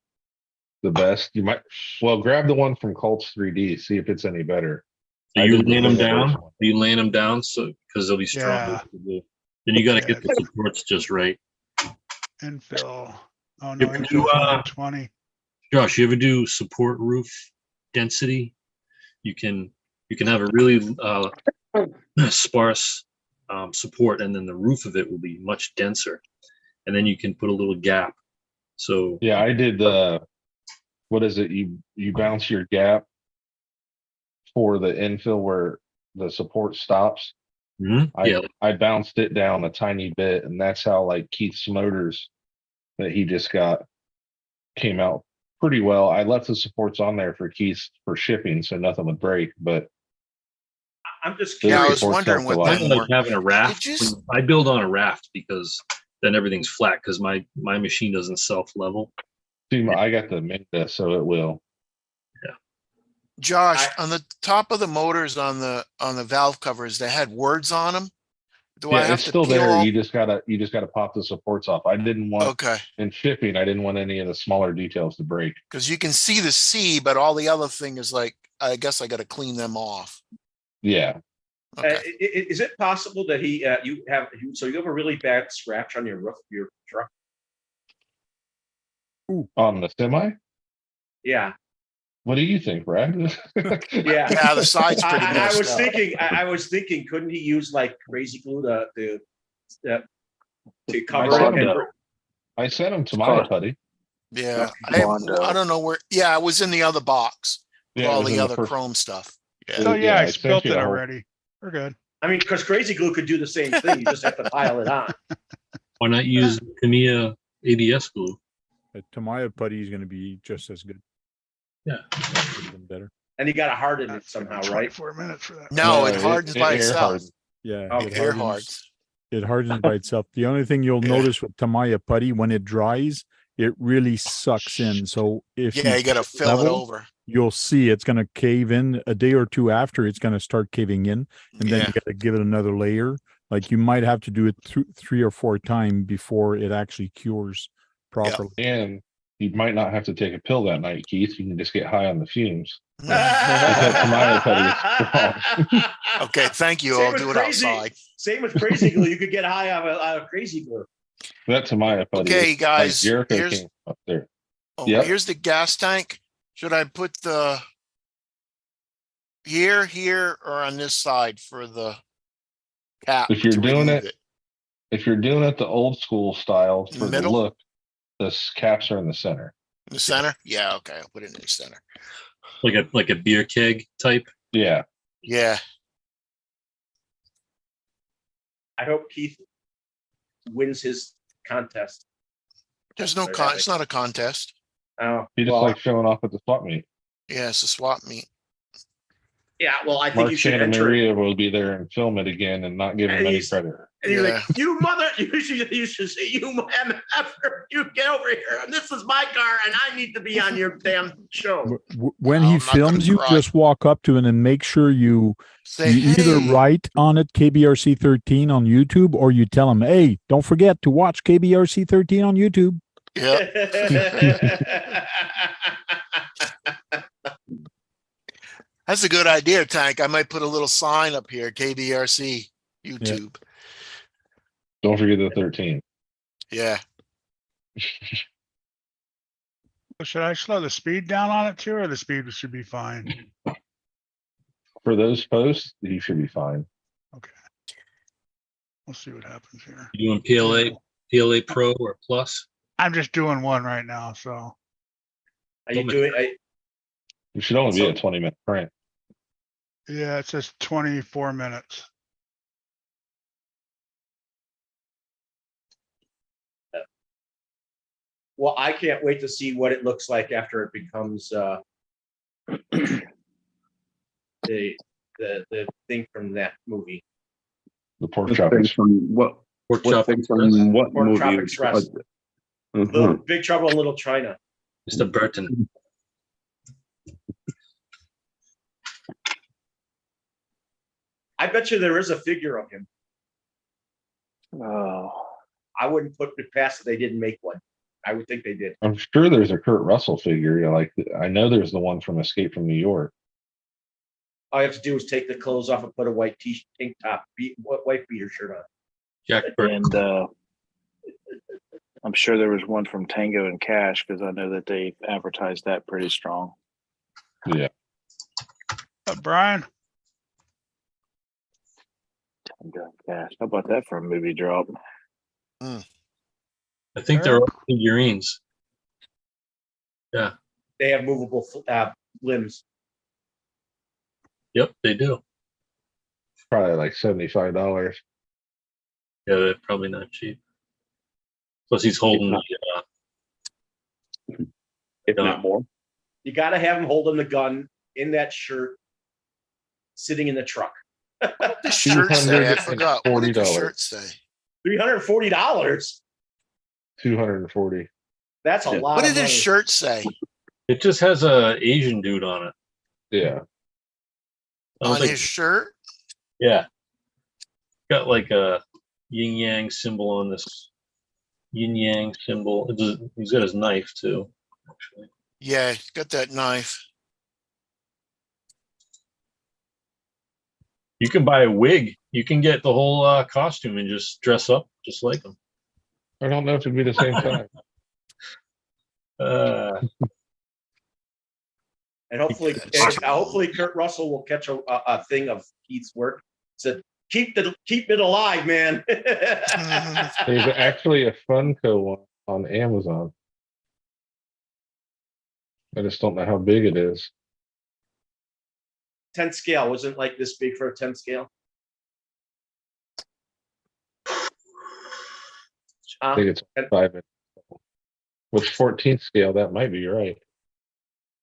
the best. You might, well, grab the one from Colts 3D, see if it's any better. Are I you did the laying them very down? first Are one. you laying them down so because they'll be stronger? Yeah. Then you got to Yeah. get the supports just right. Infill. Oh You no, ever infill do, 120. Josh, you ever do support roof density? You can have a really sparse support, and then the roof of it will be much denser, and then you can put a little gap. So Yeah, I did what is it? You bounce your gap for the infill where the support stops. yeah, I bounced it down a tiny bit, and that's how like Keith's motors that he just got came out pretty well. I left the supports on there for Keith's for shipping, so nothing would break, but I'm just Those Yeah, I curious. was reports wondering helped a what lot. them Kind of were. like having a raft. just- I build on a raft because then everything's flat because my machine doesn't self level. See, I got the Minda, so it will. Josh, on the top of the motors on the valve covers, they had words on them. Do I Yeah, have it's to still peel there. all? You just gotta pop the supports off. I didn't want Okay, in shipping. I didn't want any of the smaller details to break. because you can see the C, but all the other thing is like, I guess I got to clean them off. Yeah, Okay. Is it possible that you have a really bad scratch on your roof of your truck? on the semi. Yeah, What do you think, Brad? yeah. Yeah, the side's pretty I messed was up. thinking. I was thinking, couldn't he use like crazy glue to cover it? Bondo. I sent him to my called- putty. Yeah, Bondo. I don't know where. Yeah, it was in the other box with Yeah, it all was the in the other first- chrome stuff. Oh, Yeah, yeah, I I sent spilt you it the whole- already. We're good. I mean, because crazy glue could do the same thing. You just have to pile it on. Why not use Tamiya ABS glue? Tamiya putty is going to be just as good. Yeah. Even better. And you got to harden it That's gonna be somehow, right? 24 minutes for that. No, it No, hardens by air itself. hardens. Yeah. Oh, it Air hardens- hards. It hardens by itself. The only thing you'll Yeah. notice with Tamiya putty, when it dries, it really sucks in. So if Yeah, you got to fill it level, over. you'll see it's going to cave in a day or two after it's going to start caving in, and then Yeah, you got to give it another layer. Like you might have to do it 3 or 4 times before it actually cures properly. And you might not have to take a pill that night, Keith. You can just get high on the fumes. Okay, thank you. Same I'll with do it crazy. outside. Same with crazy glue. You could get high out of crazy glue. That Tamiya putty. Okay, is- guys, Jericho here's- came up there. Oh, Yep. here's the gas tank. Should I put the here, or on this side for the cap? If you're to doing remove it- If you're doing it the old school style for the Middle? look, the caps are in the center. in the center? Yeah, okay, I'll put it in the center. Like a beer keg type. Yeah. Yeah, I hope Keith wins his contest. there's no it's not a contest. Oh, He just well, like showing off at the swap meet. Yeah, it's a swap meet. yeah. Well, I think Mark you should Santa enter it. Maria will be there and film it again and not give him And any he's- credit. And you're like, Yeah. you mother, you should say, you MFer, you get over here, and this is my car, and I need to be on your damn show. When No, he I'm not gonna films you, cry. just walk up to it and make sure you Say, either hey, write on it KBRC 13 on YouTube, or you tell him, hey, don't forget to watch KBRC 13 on YouTube. yeah, that's a good idea, Tank. I might put a little sign up here, KBRC YouTube. Don't forget the 13. Yeah. Should I slow the speed down on it too, or the speed should be fine? For those posts, you should be fine. Okay. We'll see what happens here. You doing PLA Pro or Plus? I'm just doing one right now, so Are you doing? You should only be So- a 20-minute print. yeah, it says 24 minutes. Well, I can't wait to see what it looks like after it becomes the thing from that movie. The pork Thing choppers. from what? Pork What chop thing from what Pork movie? Chop Express. Mhm. Little Big Trouble in Little China. Mr. Burton. I bet you there is a figure of him. Oh, I wouldn't put it past that they didn't make one. I would think they did. I'm sure there's a Kurt Russell figure. You know, like I know there's the one from Escape from New York. All you have to do is take the clothes off and put a white tank top, white beater shirt on. Jack Burton. and I'm sure there was one from Tango and Cash because I know that they advertised that pretty strong. Yeah. Brian, Tango and Cash. How about that for a movie drop? I think they're all figurines. They have movable limbs. Yep, they do. Probably like $75. Yeah, they're probably not cheap. Plus, he's holding the. If not more. You got to have him holding the gun in that shirt, sitting in the truck. The shirt say, I forgot. What did the $240. shirt say? $340. 240. That's a Yeah. lot What of did his money. shirt say? It just has a Asian dude on it. Yeah. I don't On think- his shirt? yeah. Got like a yin yang symbol on this yin yang symbol. He's got his knife too, actually. Yeah, he's got that knife. You can buy a wig. You can get the whole costume and just dress up just like him. I don't know if it'd be the same time. And hopefully Kurt Russell will catch a thing of Keith's work. Said, keep it alive, man. There's actually a Funko one on Amazon. I just don't know how big it is. 10 scale wasn't like this big for a 10 scale. I think it's 5 inches. With 14th scale, that might be right.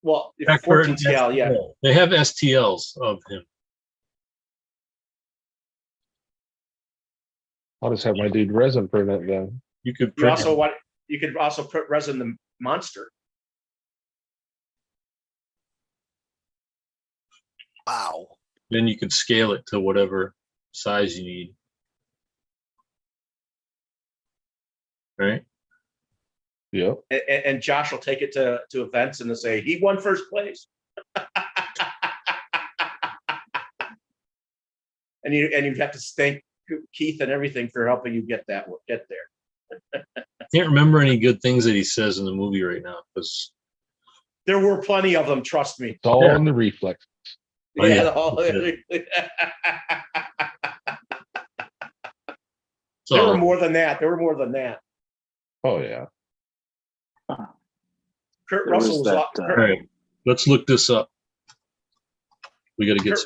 Well, if Back 14 for scale, yeah. STL. They have STLs of him. I'll just have my dude resin print it then. You could You print could also put resin the monster. Wow. then you can scale it to whatever size you need. Right? Yep. And Josh will take it to events and they'll say he won first place. and you have to thank Keith and everything for helping you get there. I can't remember any good things that he says in the movie right now because There were plenty of them, trust me. It's all Yeah. in the reflex. Oh, yeah. There so were more than that. Oh yeah. Kurt There was Russell was that, up. all right, let's look this up. We got to get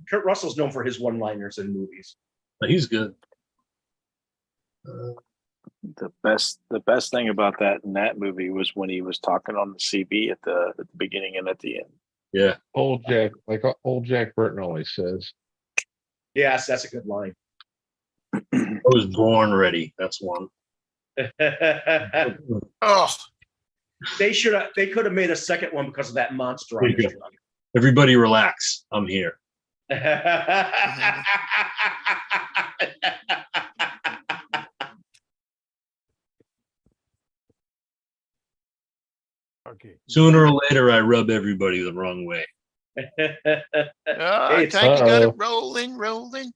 Kurt Russell's known for his one-liners in movies. He's good. The best thing about that in that movie was when he was talking on the CB at the beginning and at the end. Yeah. Old Jack Burton always says. Yes, that's a good line. I was born ready. That's one. Oh, They could have made a second one because of that monster on There you his go. Everybody relax. I'm here. truck. Okay. Sooner or later, I rub everybody the wrong way. I it's- think you got Uh-oh. it rolling.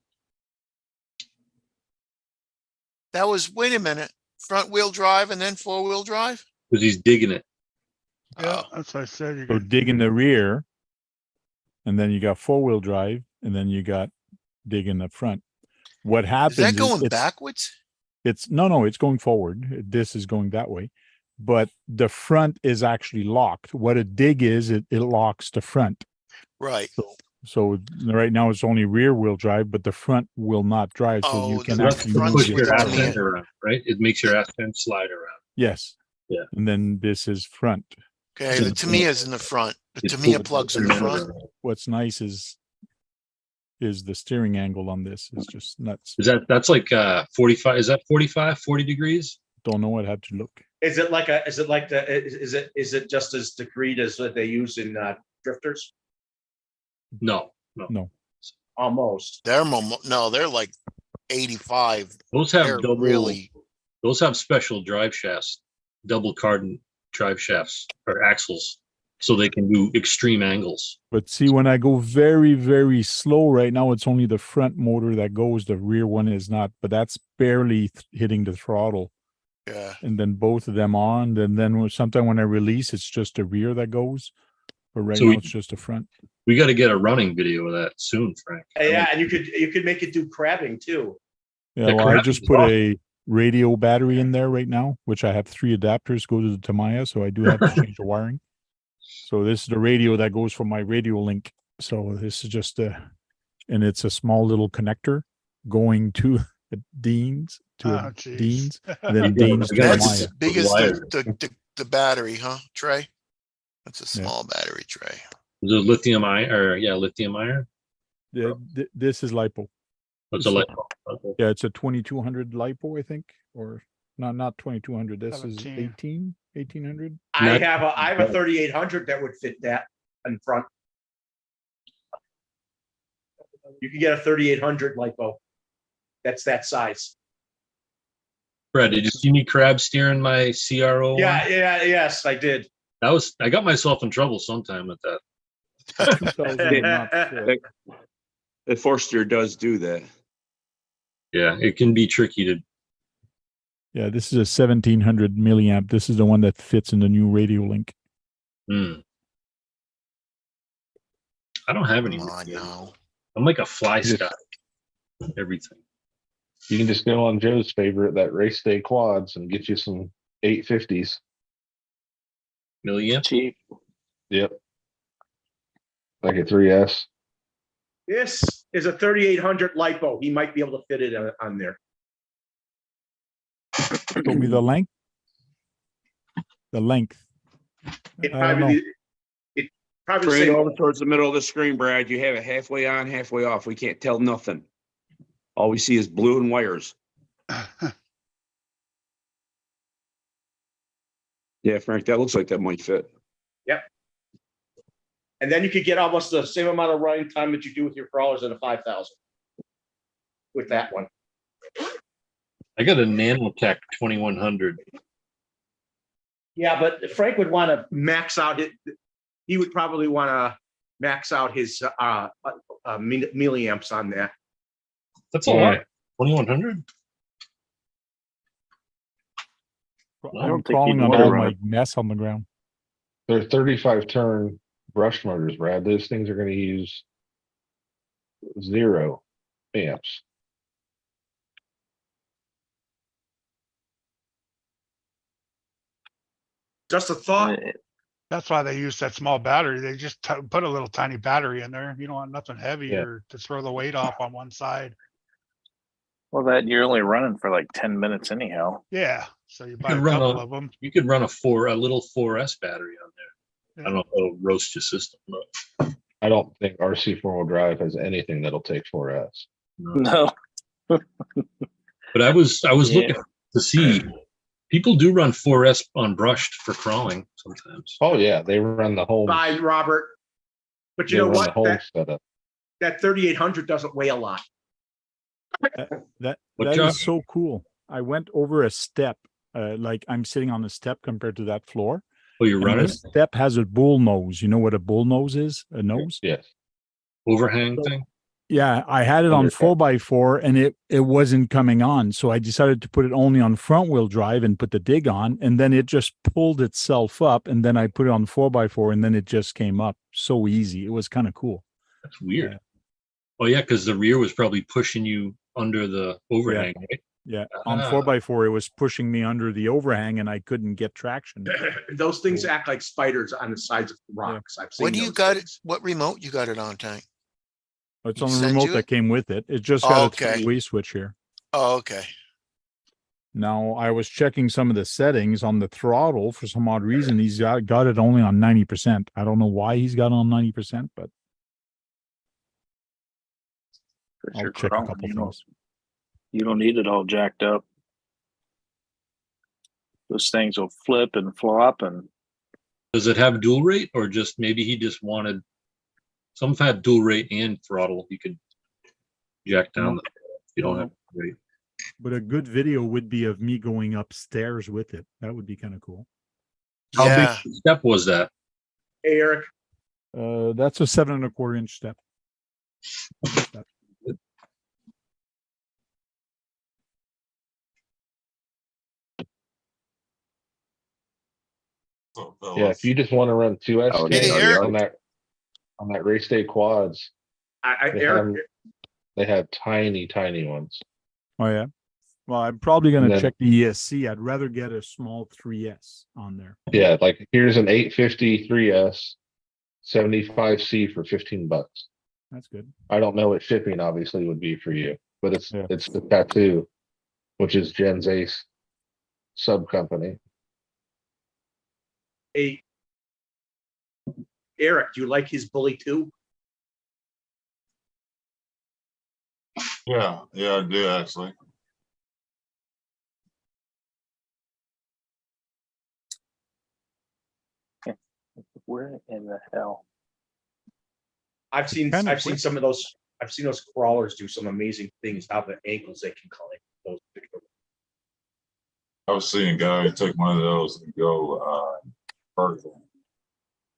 That was, wait a minute, front wheel drive and then 4-wheel drive? Because he's digging it. Yeah, Oh. that's what I said. You So could, dig in the rear, and then you got 4-wheel drive, and then you got dig in the front. What Is happens that going it's, backwards? It's no, it's going forward. This is going that way, but the front is actually locked. What a dig is, it locks the front. Right. So right now it's only rear wheel drive, but the front will not drive. So you Oh, can the That's actually to front move push your switch your car to ass the around. end around, right? It makes your ass end slide around. Yes. Yeah. And then this is front. Okay, the Tamiya's in the front. The It Tamiya pulls plugs in the men front. around. What's nice is the steering angle on this is just nuts. That's like 45? Is that 45, 40 degrees? Don't know what, had to look. Is it just as decreed as what they use in drifters? No. Almost. They're they're like 85. Those have They're double. really, Those have special drive shafts, double carbon drive shafts or axles, so they can do extreme angles. But see, when I go very, very slow right now, it's only the front motor that goes. The rear one is not, but that's barely hitting the throttle. yeah. And then both of them on. And then sometime when I release, it's just the rear that goes. But right So now, we- it's just the front. We got to get a running video of that soon, Frank. Yeah, and you could make it do crabbing too. Yeah, The well, I crap just is put awesome. a radio battery in there right now, which I have 3 adapters go to the Tamiya, so I do have to change the wiring. So this is the radio that goes from my radio link. So this is just and it's a small little connector going to Dean's oh, geez. Dean's, and then Yeah, Dean's to I got That's Tamiya. as big as Wires. the battery, huh, Trey? That's a Yeah. small battery tray. The lithium iron, lithium iron. This is lipo. What's a So- light bulb? Okay. Yeah, it's a 2200 lipo, I think, or not 2200. This 17. is 1800. I Mac- have a 3800 that would fit that in front. You can get a 3800 lipo. That's that size. Brad, did you see me crab steering my CRO? Yeah, yes, I did. I got myself in trouble sometime with that. 2000 and not four. The Forster does do that. Yeah, it can be tricky to. Yeah, this is a 1700 milliamp. This is the one that fits in the new radio link. I don't have any. Come on now. I'm like a fly Just- sky. Everything. You can just go on Joe's favorite, that race day quads, and get you some 850s. Milliamp. Cheap. Yep. Like a 3S. This is a 3800 lipo. He might be able to fit it on there. Show me the length. The length. It I don't know. probably the Bring it same. over towards the middle of the screen, Brad. You have it halfway on, halfway off. We can't tell nothing. All we see is blue and wires. Yeah, Frank, that looks like that might fit. And then you could get almost the same amount of running time that you do with your crawlers at a 5000 with that one. I got a Nanotech 2100. Yeah, but Frank would want to max out it. He would probably want to max out his milliamps on that. That's a lot. 2100. I I'm don't think crawling you'd on wanna all run my it. mess on the ground. They're 35 turn brush motors, Brad. Those things are going to use 0 amps. Just a thought. That's why they use that small battery. They just put a little tiny battery in there. You don't want nothing heavy Yeah. or to throw the weight off on one side. Well, that you're only running for like 10 minutes anyhow. Yeah, so you buy could a run couple a- of them. You could run a little 4S battery on there. I don't know if it'll roast your system, but I don't think RC 4-wheel drive has anything that'll take 4S. No. But I was Yeah. looking to see people do run 4S on brushed for crawling sometimes. Oh yeah, they run the whole. By Robert. But you they know run the what? whole That setup. 3800 doesn't weigh a lot. That What, that Josh? is so cool. I went over a step, like I'm sitting on a step compared to that floor. Oh, you're And running the step has a bull nose. You know what a bull nose is? A nose? Yes. overhang thing. Yeah, I had it on Undercut. 4x4 and it wasn't coming on. So I decided to put it only on front wheel drive and put the dig on. And then it just pulled itself up. And then I put it on 4x4 and then it just came up so easy. It was kind of cool. That's weird. Yeah. Oh yeah, because the rear was probably pushing you under the overhang, right? Yeah. On Ah. 4x4, it was pushing me under the overhang and I couldn't get traction. Those things act like spiders on the sides of rocks. I've seen What do you those got it? things. What remote you got it on, Tank? It's He on the sent remote you that it? came with it. It just Oh, got a okay. three-way switch here. Oh, okay. Now I was checking some of the settings on the throttle for some odd reason. He's got it only on 90%. I don't know why he's got it on 90%, but Because I'll you're check a crawling, couple you don't- things. You don't need it all jacked up. Those things will flip and flop and Does it have dual rate or just maybe he just wanted some had dual rate and throttle? You could jack down if you don't have rate. But a good video would be of me going upstairs with it. That would be kind of cool. How Yeah. big step was that? Hey, Eric, That's a 7¼ inch step. Yeah, if you just want to run 2S Oh, tanks Hey, Eric. on that race day quads, Eric, they have tiny ones. Oh yeah. Well, I'm probably gonna And then- check the ESC. I'd rather get a small 3S on there. Yeah, like here's an 850 3S 75C for $15. That's good. I don't know what shipping obviously would be for you, but it's Yeah. it's the Tattoo, which is Jen's Ace sub company. hey, Eric, do you like his bully too? Yeah, I do actually. Where in the hell? I've seen Kind of I've seen quick. some of those. I've seen those crawlers do some amazing things. How the ankles they can climb. Those particular- I was seeing a guy who took one of those and go vertical,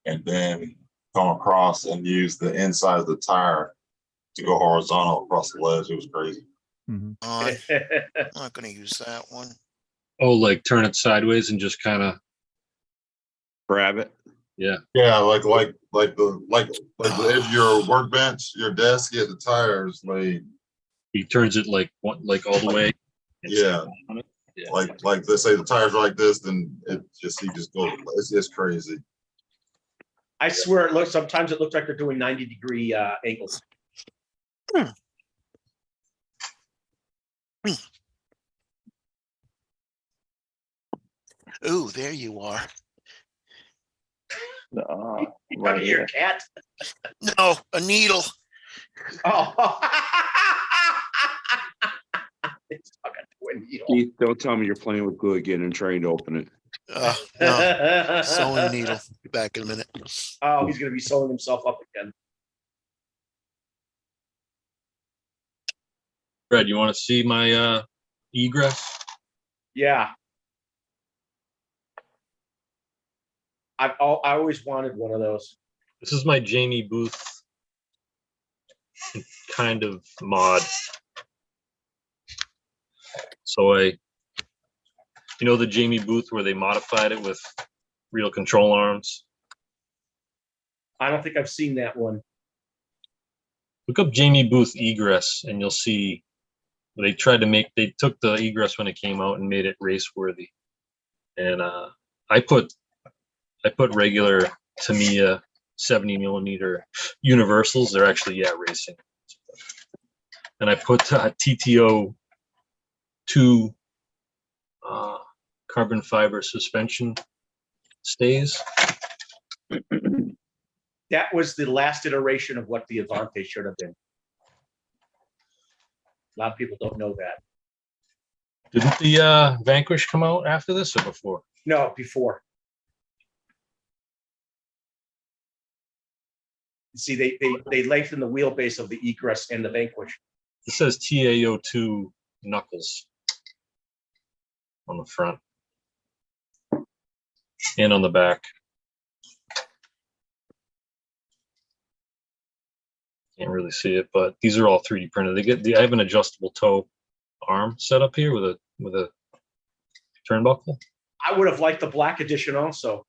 and then come across and use the inside of the tire to go horizontal across the ledge. It was crazy. Mhm. I'm not gonna use that one. Oh, like turn it sideways and just kind of, Grab it. yeah. Yeah, like the edge of your workbench, your desk, yeah, the tires laid. He turns it like one, like all the way. and Yeah. sits on it. Yeah. Like they say the tires are like this, then he just goes. It's just crazy. I swear, it looks. Sometimes it looks like they're doing 90-degree angles. Ooh, there you are. You Right talking to your here. cat? No, a needle. Oh. It's talking to a needle. Keith, don't tell me you're playing with glue again and trying to open it. No, sewing needle. Be back in a minute. Oh, he's gonna be sewing himself up again. Fred, you want to see my egress? Yeah. I always wanted one of those. This is my Jamie Booth kind of mod. So you know the Jamie Booth where they modified it with real control arms? I don't think I've seen that one. Look up Jamie Booth egress and you'll see they took the egress when it came out and made it race worthy. And I put regular Tamiya 70mm universals. They're actually, yeah, racing. And I put TTO 2 carbon fiber suspension stays. That was the last iteration of what the Avante should have been. A lot of people don't know that. Didn't the Vanquish come out after this or before? No, before. See, they lengthened the wheelbase of the egress and the Vanquish. It says TAO2 knuckles on the front and on the back. Can't really see it, but these are all 3D printed. I have an adjustable toe arm set up here with a turnbuckle. I would have liked the black edition also.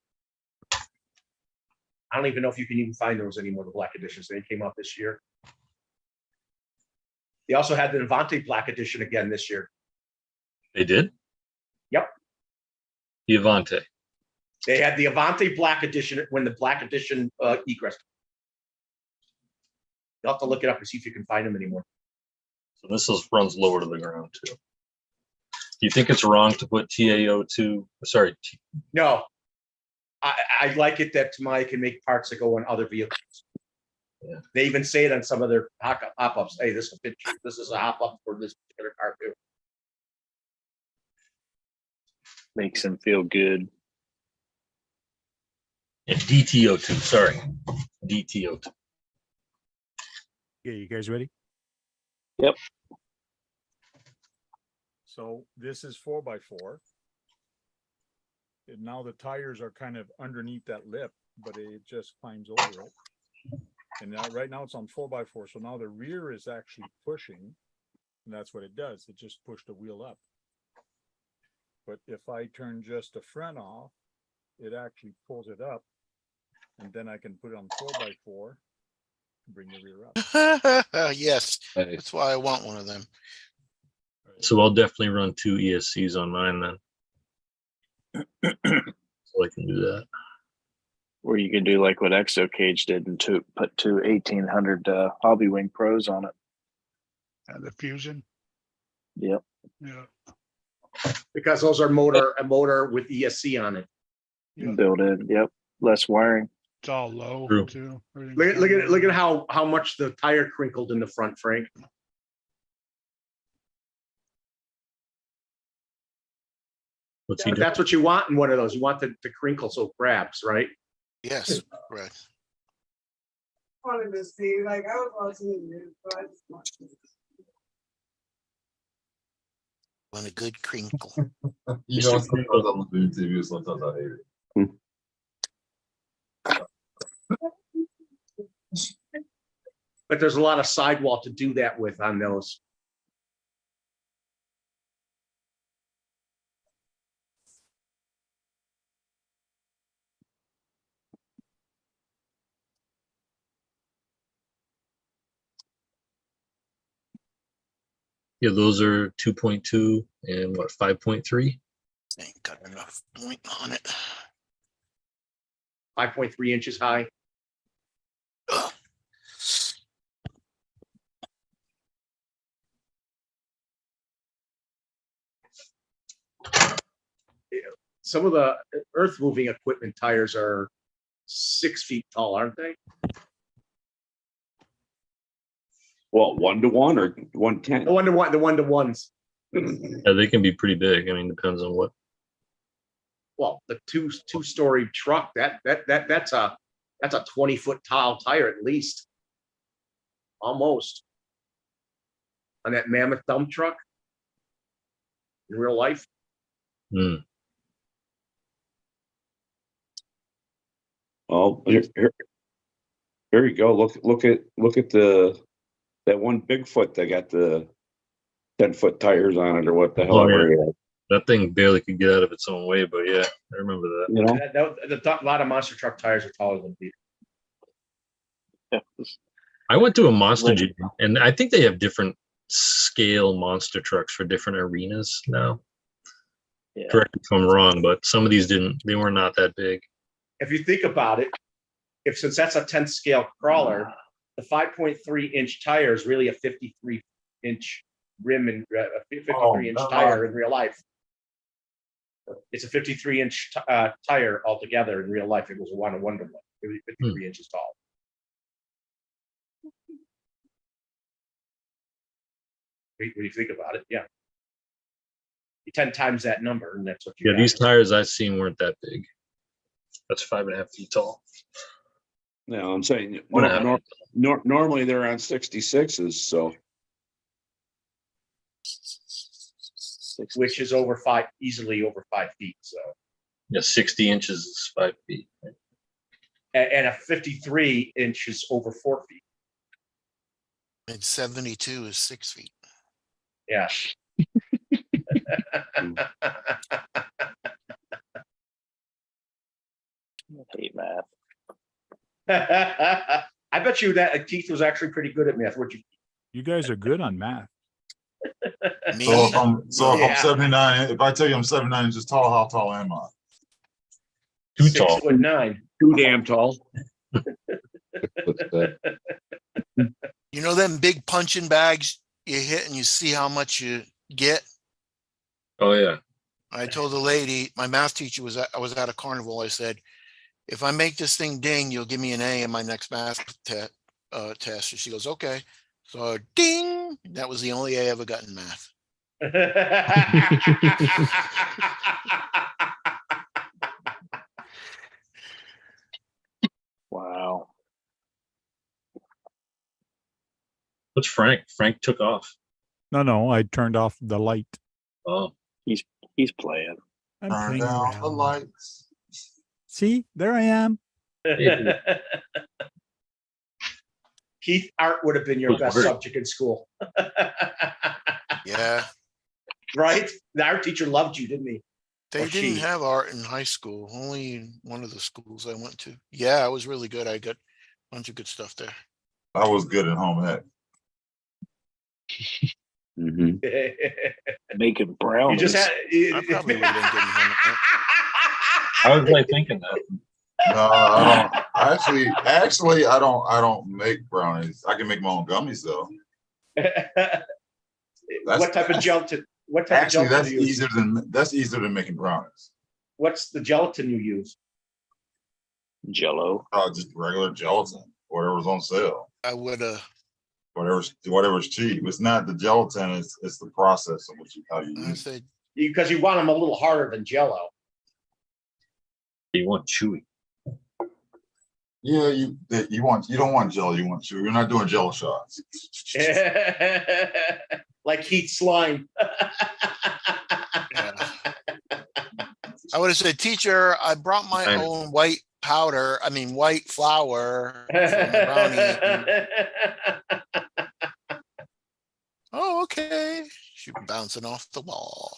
I don't even know if you can even find those anymore, the black editions. They came out this year. They also had the Avante black edition again this year. They did? Yep. The Avante. They had the Avante black edition when the black edition egress. You'll have to look it up and see if you can find them anymore. So this runs lower to the ground too. Do you think it's wrong to put TAO2? Sorry. No, I like it that Tamiya can make parts that go on other vehicles. Yeah. They even say it on some of their hop-ups. Hey, this will fit you. This is a hop-up for this particular car too. Makes him feel good. Yeah, DTO2. Sorry, DTO2. Okay, you guys ready? Yep. So this is 4x4. And now the tires are kind of underneath that lip, but it just climbs over it. And now, right now it's on 4x4. So now the rear is actually pushing, and that's what it does. It just pushed the wheel up. But if I turn just the front off, it actually pulls it up, and then I can put it on 4x4 and bring the rear up. Yes, Hey, that's why I want one of them. So I'll definitely run 2 ESCs on mine then. So I can do that. Or you can do like what Exo Cage did and put two 1800 Hobby Wing Pros on it. The Fusion. Yep. Yeah. Because those are a motor with ESC on it. Yeah. Built in. Yep. Less wiring. It's all low True. too. Look at how much the tire crinkled in the front, Frank. What's he doing? That's what you want in one of those. You want the crinkle so crabs, right? Yes, right. Wanted to see, like, I was watching the news, but I just watched it. Want a good crinkle. You Mr. know, sometimes Crinkle. I'm doing TV, sometimes I hate it. But there's a lot of sidewall to do that with on those. Yeah, those are 2.2 and what, 5.3? Ain't got enough point on it. 5.3 inches high. Ugh. Some of the earth moving equipment tires are 6 feet tall, aren't they? Well, 1-to-1 or 110? The one to ones. Yeah, they can be pretty big. I mean, depends on what. Well, the two-story truck, that's a 20-foot tall tire at least. Almost. On that mammoth dump truck. In real life. Hmm. Oh, here you go. Look at that one Bigfoot that got the 10-foot tires on it, or what the hell Oh, yeah. ever it is. That thing barely could get out of its own way, but yeah, I remember that. You know, A lot of monster truck tires are taller than people. Yeah. I went to a monster Like- gym, and I think they have different scale monster trucks for different arenas now. Yeah. Correct me if I'm wrong, but some of these they were not that big. If you think about it, since that's a 10th scale crawler, the 5.3 inch tire is really a 53 inch rim and a 53 inch no. tire in real life. It's a 53 inch tire altogether in real life. It was a 1-to-1. It was 53 inches tall. When you think about it, yeah. You 10 times that number, and that's what you Yeah, got. these tires I've seen weren't that big. That's 5.5 feet tall. no, I'm saying 1.5. normally they're on 66s, so Which is easily over 5 feet. So, Yeah, 60 inches is 5 feet. and a 53 inch is over 4 feet. And 72 is 6 feet. Yeah. I hate math. I bet you that Keith was actually pretty good at math. You guys are good on math. Me? So if I'm Yeah. 79, if I tell you I'm 79 inches tall, how tall am I? Too tall. 6'9". too damn tall. What's that? You know them big punching bags you hit and you see how much you get? Oh yeah. I told the lady, my math teacher I was at a carnival. I said, if I make this thing ding, you'll give me an A in my next math test. And she goes, okay. So ding, that was the only A I ever got in math. Wow. What's Frank? Frank took off. No, I turned off the light. Oh, He's playing. I'm Turn playing down the around. lights. See, there I am. Keith, art would have been your Was best worried. subject in school. Yeah. Right? The art teacher loved you, didn't he? They Or didn't she. have art in high school, only in one of the schools I went to. Yeah, I was really good. I got a bunch of good stuff there. I was good at home ec. Mhm. Making You brownies. just had. I probably would have been good in home ec. I was like thinking that. No, I don't. Actually, I don't make brownies. I can make my own gummies though. What type of gelatin? What type Actually, of that's gelatin do you use? easier than making brownies. What's the gelatin you use? Jello. Just regular gelatin, whatever's on sale, I would whatever's cheap. It's not the gelatin; it's the process of how you I use it. said Because you want them a little harder than Jello. You want chewy. Yeah, you don't want jello, you want chew. You're not doing jello shots. Like Heath Slime. Yeah. I would have said, teacher, I brought my I know. own white powder. I mean, white flour for my brownie. Oh, okay. She bouncing off the wall.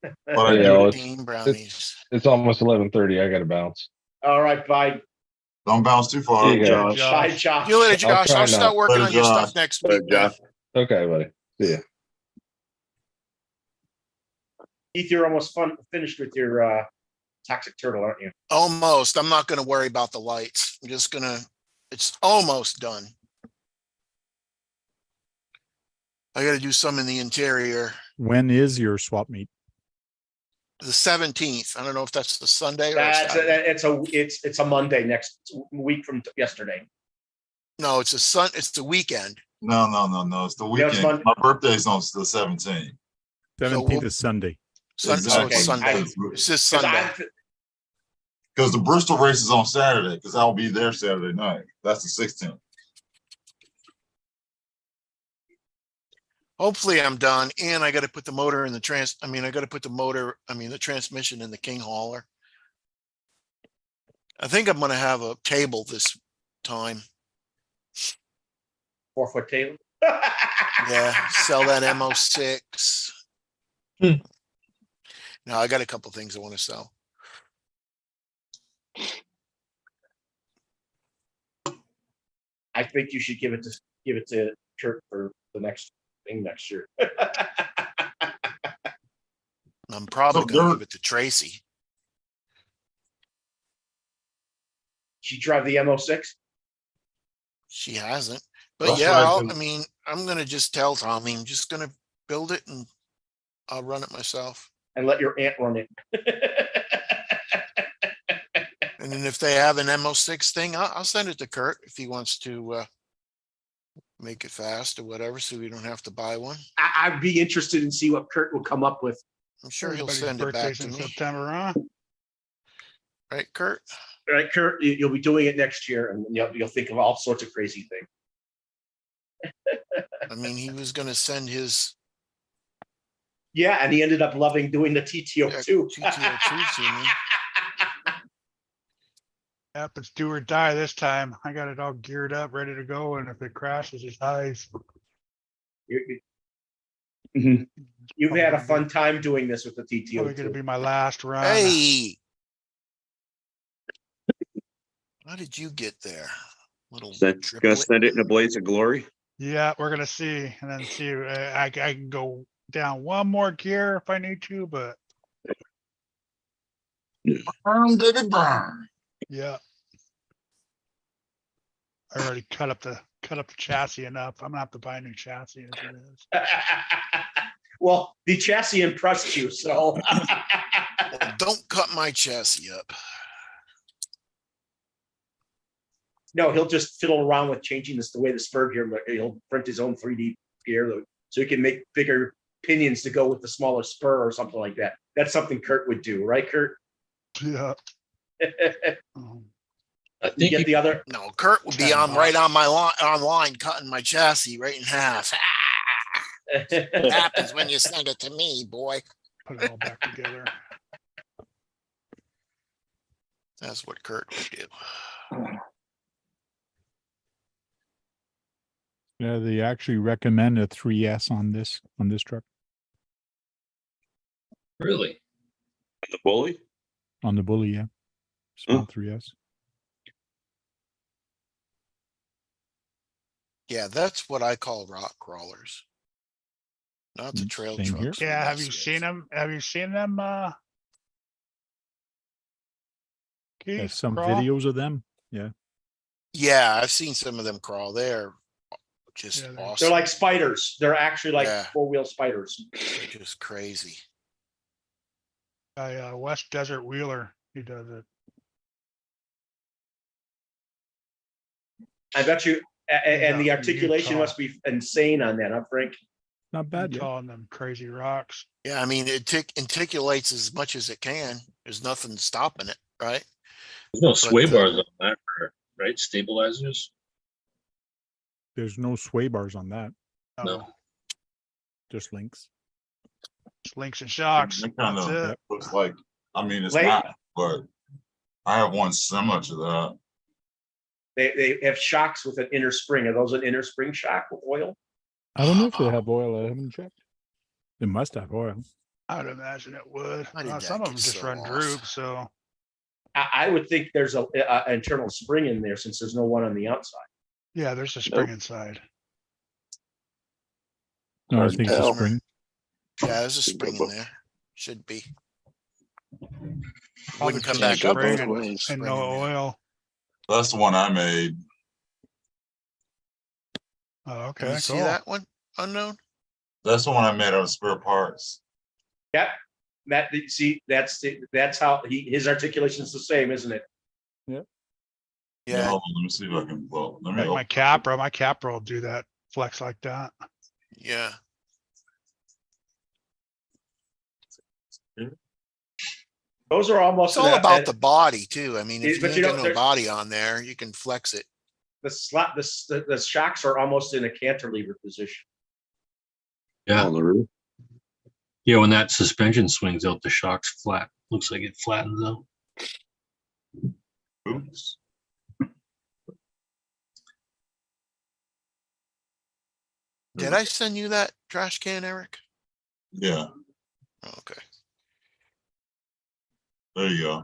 But I Yeah, do, well, 13 brownies. it's almost 11:30. I gotta bounce. All right, bye. don't bounce too far. See you guys. Bye, Josh. See you later, Josh. try I'll start not. working Later, on your Josh. stuff next week. man. Okay, buddy. See ya. Heath, you're almost finished with your toxic turtle, aren't you? Almost. I'm not going to worry about the lights. I'm just going to, it's almost done. I got to do some in the interior. When is your swap meet? The 17th. I don't know if that's the Sunday or a Saturday. It's a Monday next week from yesterday. No, it's it's the weekend. No. It's the Yeah, it's weekend. Monday. My birthday's on the 17th. 17th is Sunday. So it's Exactly. Sunday. It's this Sunday. Because the Bristol race is on Saturday, because I'll be there Saturday night. That's the 16th. Hopefully I'm done. And I got to put the motor in the transmission in the King hauler. I think I'm going to have a table this time. 4-foot table. Yeah, sell that MO6. No, I got a couple things I want to sell. I think you should give it to Kurt for the next thing next year. I'm probably So going to Dirk- give it to Tracy. She drive the MO6. She hasn't. But That's yeah, what I do. I'm going to just tell Tommy, I'm just going to build it and I'll run it myself. And let your aunt run it. And then if they have an MO6 thing, I'll send it to Kurt if he wants to make it fast or whatever, so we don't have to buy one. I'd be interested in see what Kurt will come up with. I'm sure he'll Everybody's send it back birthday's to in me. September, huh? Right, Kurt? All right, Kurt, you'll be doing it next year, and you'll think of all sorts of crazy things. I mean, he was going to send his Yeah, and he ended up loving doing the TTO2. GTO2 to me. Yep, it's do or die this time. I got it all geared up, ready to go, and if it crashes, it dies. You've had a fun time doing this with the Probably gonna TTO2. be my last run. Hey! How did you get there? Little Gonna triplet. send it in a blaze of glory. Yeah, we're gonna see, and then see. I can go down one more gear if I need to, but Burn, baby, burn. yeah. I already cut up the chassis enough. I'm gonna have to buy a new chassis as it is. Well, the chassis impressed you, so. Well, don't cut my chassis up. No, he'll just fiddle around with changing the way the spur gear. He'll print his own 3D gear, so he can make bigger pinions to go with the smaller spur or something like that. That's something Kurt would do, right, Kurt? Yeah. I You think get the other. No, Kurt would be 10 on right bucks. on my online cutting my chassis right in half. What happens when you send it to me, boy? Put it all back together. That's what Kurt would do. Yeah, they actually recommend a 3S on this truck, really. The bully. on the Bully. Yeah, small 3S. Yeah, that's what I call rock crawlers. Not the trail Same here. trucks. we Yeah, have mess you with. seen them? Have you seen them? Yeah, Keith, some crawl? videos of them. Yeah, I've seen some of them crawl. They're just Yeah, awesome. They're like spiders. They're actually like Yeah. 4-wheel spiders. They're just crazy. By West Desert Wheeler, he does it. I bet you, and the Yeah, articulation Utah. must be insane on that, huh, Frank? Not bad. Yeah. Utah and them crazy rocks. Yeah, I mean, it inticulates as much as it can. There's nothing stopping it, right? There's no sway But, bars on that, right? Stabilizers. There's no sway bars on that, No. No, just links. just links and shocks. It kind That's of it. looks like, I mean, it's Like- not, but I have one similar to that. They have shocks with an inner spring. Are those an inner spring shock with oil? I don't know if they have oil. I haven't checked. They must have oil. I would imagine it would. How did that Some of get them just so run off? droop, so I would think there's a internal spring in there since there's no one on the outside. yeah, there's a spring inside. No, I Hard to think it's a tell. spring. Yeah, there's a spring in there. Should be. Probably Wouldn't come just back a up. spring both and- ways. And Spring no in there. oil. That's the one I made. Oh, Can okay, you see cool. that one? Unknown? That's the one I made out of spare parts. Yep. That, see, that's how his articulation is the same, isn't it? Yeah, Hold on, let me see if I can, well, let me. Like my Capra will do that, flex like that. yeah. Those are almost. It's all about the body too. I mean, if But you you ain't know, got no there's- body on there, you can flex it. the slot. The shocks are almost in a cantilever position. Yeah. Oh, the Yeah, when that suspension swings out, the shock's flat. Looks like it flattens out. Oops. Did I send you that trash can, Eric? Yeah, Oh, okay. there you go.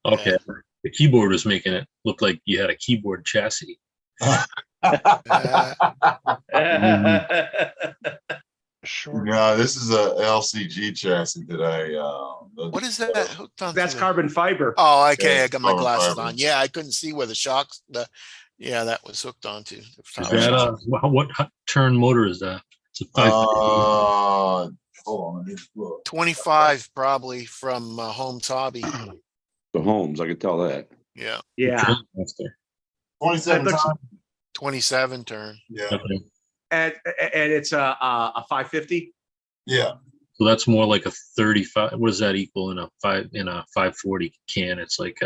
Okay. The keyboard was making it look like you had a keyboard chassis. Short. No, this is a LCG chassis that What is that hooked on? That's carbon fiber. Oh, okay. Yeah, I got my carbon glasses fiber. on. Yeah, I couldn't see where the shocks, yeah, that was hooked onto. Is that what turn motor is that? It's a 550. Hold on, let me look. 25 probably from Home's Hobby. The homes, I could tell that. Yeah, Yeah, Master. 27 That looks- times. 27 turn. Yeah, Okay. and it's a 550. yeah. So that's more like a 35. What does that equal in a 540 can? It's like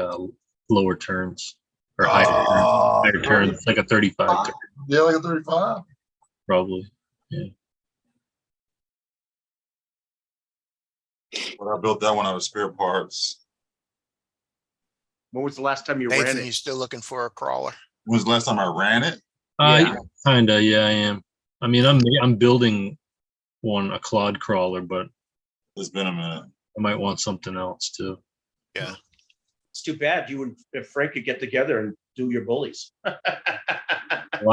lower turns or higher turns. It's like a 35 turn, Yeah, like a 35. probably. But I built that one out of spare parts. When was the last time you ran Nathan, it? you still looking for a crawler? When was the last time I ran it? Yeah. Kinda. Yeah, I am. I mean, I'm building a clod crawler, but It's been a minute. I might want something else too. Yeah. It's too bad you and if Frank could get together and do your bullies. Well,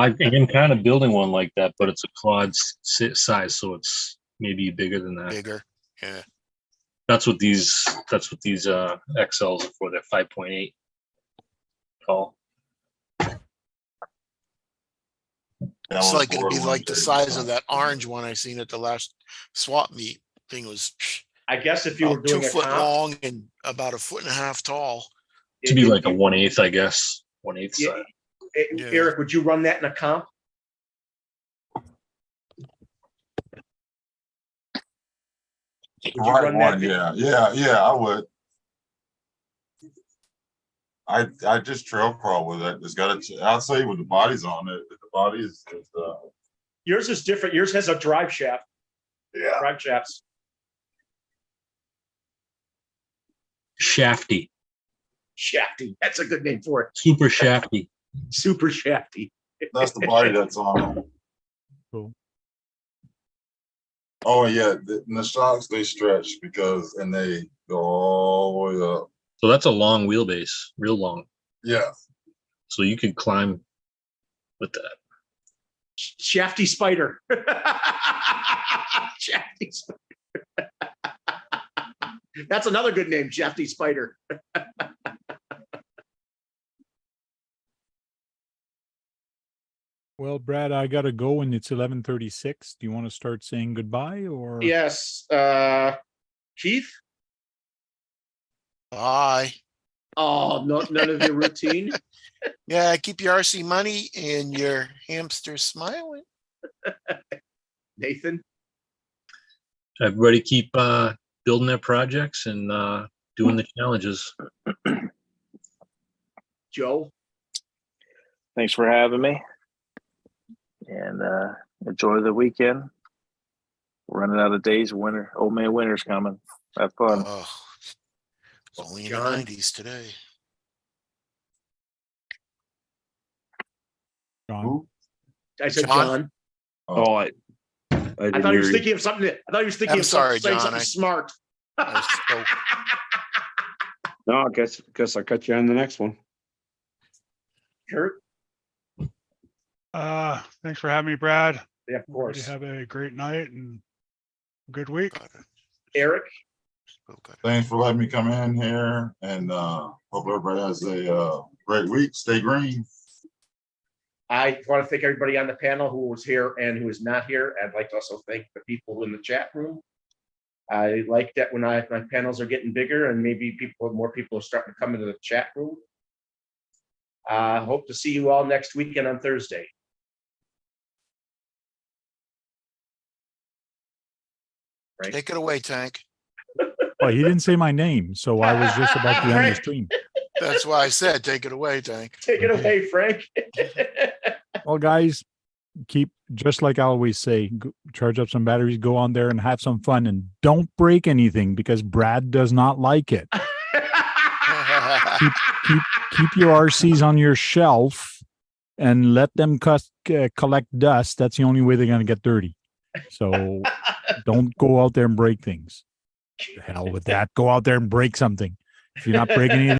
I am kind of building one like that, but it's a clod size, so it's maybe bigger than that. Bigger. Yeah. That's what these XLs are for. They're 5.8 tall. That It's one's like gonna be borderline like the size of 35. that orange one I seen at the last swap meet. Thing was I guess if you were about 2 doing a foot comp, long and about 1.5 feet tall. To be like a 1/8, I guess. 1/8 Yeah. size. Yeah. Eric, would you run that in a comp? Would you Right run one, that? yeah, I would. I just trail crawl with it. It's got I'll say with the bodies on it. The body is Yours is different. Yours has a drive shaft. yeah. Drive shafts. Shafty. Shafty. That's a good name for it. Super shafty. Super shafty. That's the body that's on it. Cool. Oh yeah, and the shocks they stretch and they go all the way up. So that's a long wheelbase, real long. Yeah. So you could climb with that. Shafty spider. Shafty spider. That's another good name, Shafty spider. Well, Brad, I gotta go and it's 11:36. Do you want to start saying goodbye or? Yes. Keith? Bye. Oh, no, none of your routine. Yeah, keep your RC money and your hamster smiling. Nathan? everybody keep building their projects and doing the challenges. Joe, Thanks for having me. And enjoy the weekend. Running out of days. Winter, old man winter's coming. Have fun. Oh, it's only in the John? 90s today. John. Who? I said John? John. Oh, I I didn't thought he was hear you. thinking of something. I thought he was thinking I'm of sorry, saying John. something smart. I was so- No, I guess I'll cut you on the next one. Kurt? Thanks for having me, Brad. Yeah, of Everybody course. have a great night and a good week. Eric? Thanks for letting me come in here and hope everybody has a great week. Stay green. I want to thank everybody on the panel who was here and who is not here. I'd like to also thank the people in the chat room. I like that when my panels are getting bigger and maybe more people are starting to come into the chat room. Hope to see you all next weekend on Thursday. Right. Take it away, Tank. Well, he didn't say my name, so I was just about to end the Frank. stream. That's why I said, take it away, Tank. Take it away, Frank. Well, guys, keep, just like I always say, charge up some batteries, go on there and have some fun, and don't break anything because Brad does not like it. Keep your RCs on your shelf and let them collect dust. That's the only way they're going to get dirty. So don't go out there and break things. The hell with that. Go out there and break something. If you're not breaking anything,